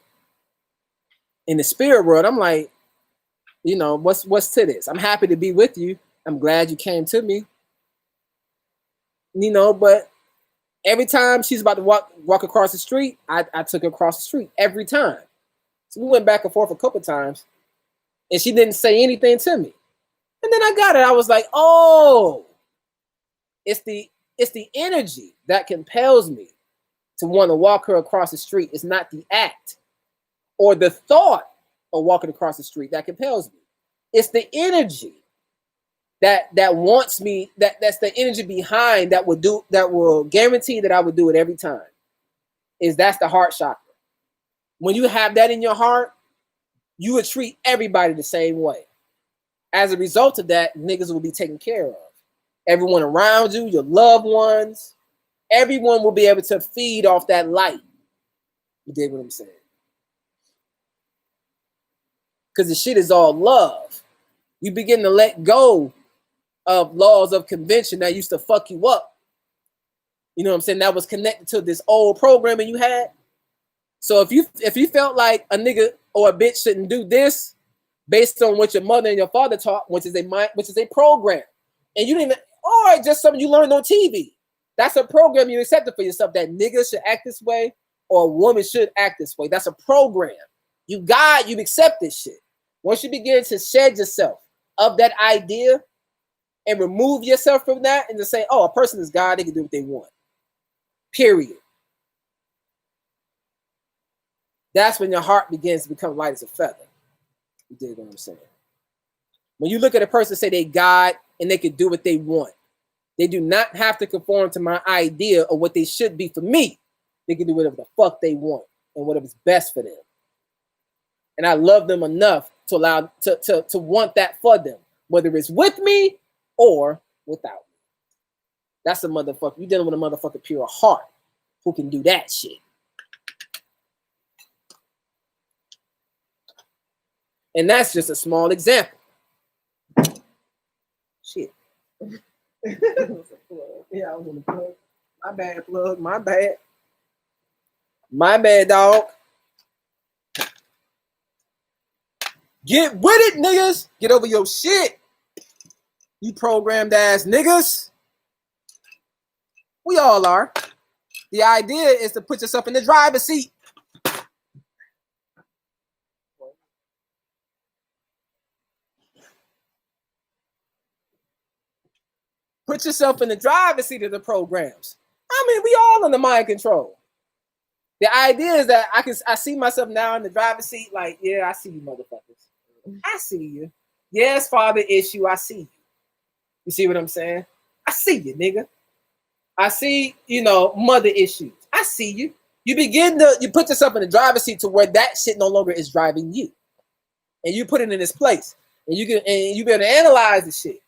In the spirit world, I'm like, you know, what's to this? I'm happy to be with you. I'm glad you came to me. You know, but every time she's about to walk across the street, I took her across the street every time. So we went back and forth a couple times, and she didn't say anything to me. And then I got it. I was like, oh, it's the energy that compels me to want to walk her across the street. It's not the act or the thought of walking across the street that compels me. It's the energy that wants me, that's the energy behind that will guarantee that I would do it every time. That's the heart chakra. When you have that in your heart, you would treat everybody the same way. As a result of that, niggas will be taken care of. Everyone around you, your loved ones, everyone will be able to feed off that light. You dig what I'm saying? Because the shit is all love. You begin to let go of laws of convention that used to fuck you up. You know what I'm saying? That was connected to this old programming you had. So if you felt like a nigga or a bitch shouldn't do this based on what your mother and your father taught, which is a program, and you didn't, or just something you learned on TV, that's a program you accepted for yourself, that niggas should act this way or a woman should act this way. That's a program. You accept this shit. Once you begin to shed yourself of that idea and remove yourself from that and to say, oh, a person is God, they can do what they want. Period. That's when your heart begins to become light as a feather. You dig what I'm saying? When you look at a person, say they God and they can do what they want. They do not have to conform to my idea of what they should be for me. They can do whatever the fuck they want and whatever's best for them. And I love them enough to allow to want that for them, whether it's with me or without me. That's a motherfucker. You're dealing with a motherfucker pure heart who can do that shit. And that's just a small example. Shit. Yeah, I was on the plug. My bad, plug. My bad. My bad, dog. Get with it, niggas. Get over your shit. You programmed ass niggas. We all are. The idea is to put yourself in the driver's seat. Put yourself in the driver's seat of the programs. I mean, we all under mind control. The idea is that I see myself now in the driver's seat, like, yeah, I see you motherfuckers. I see you. Yes, father issue, I see you. You see what I'm saying? I see you, nigga. I see, mother issues. I see you. You put yourself in the driver's seat to where that shit no longer is driving you. And you put it in its place. And you better analyze the shit.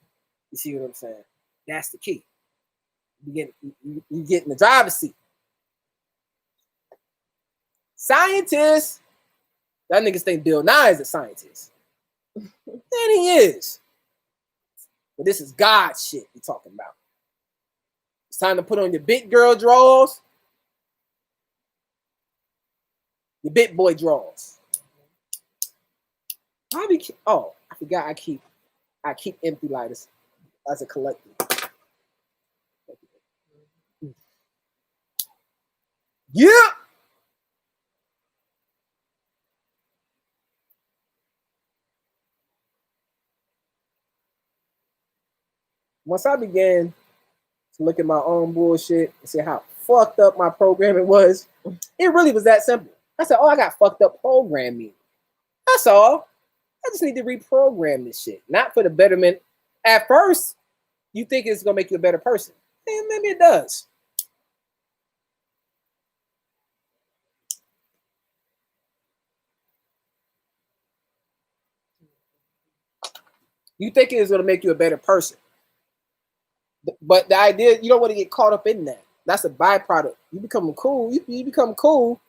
You see what I'm saying? That's the key. You get in the driver's seat. Scientists. That niggas think Bill Nye is a scientist. And he is. But this is God shit we're talking about. It's time to put on your big girl drawers. Your big boy drawers. I forgot I keep empty lighters as a collector. Yeah. Once I began to look at my own bullshit and see how fucked up my programming was, it really was that simple. I said, oh, I got fucked up programming. That's all. I just need to reprogram this shit. Not for the betterment. At first, you think it's going to make you a better person. And maybe it does. You think it's going to make you a better person. But the idea, you don't want to get caught up in that. That's a byproduct. You become cool. You become cool.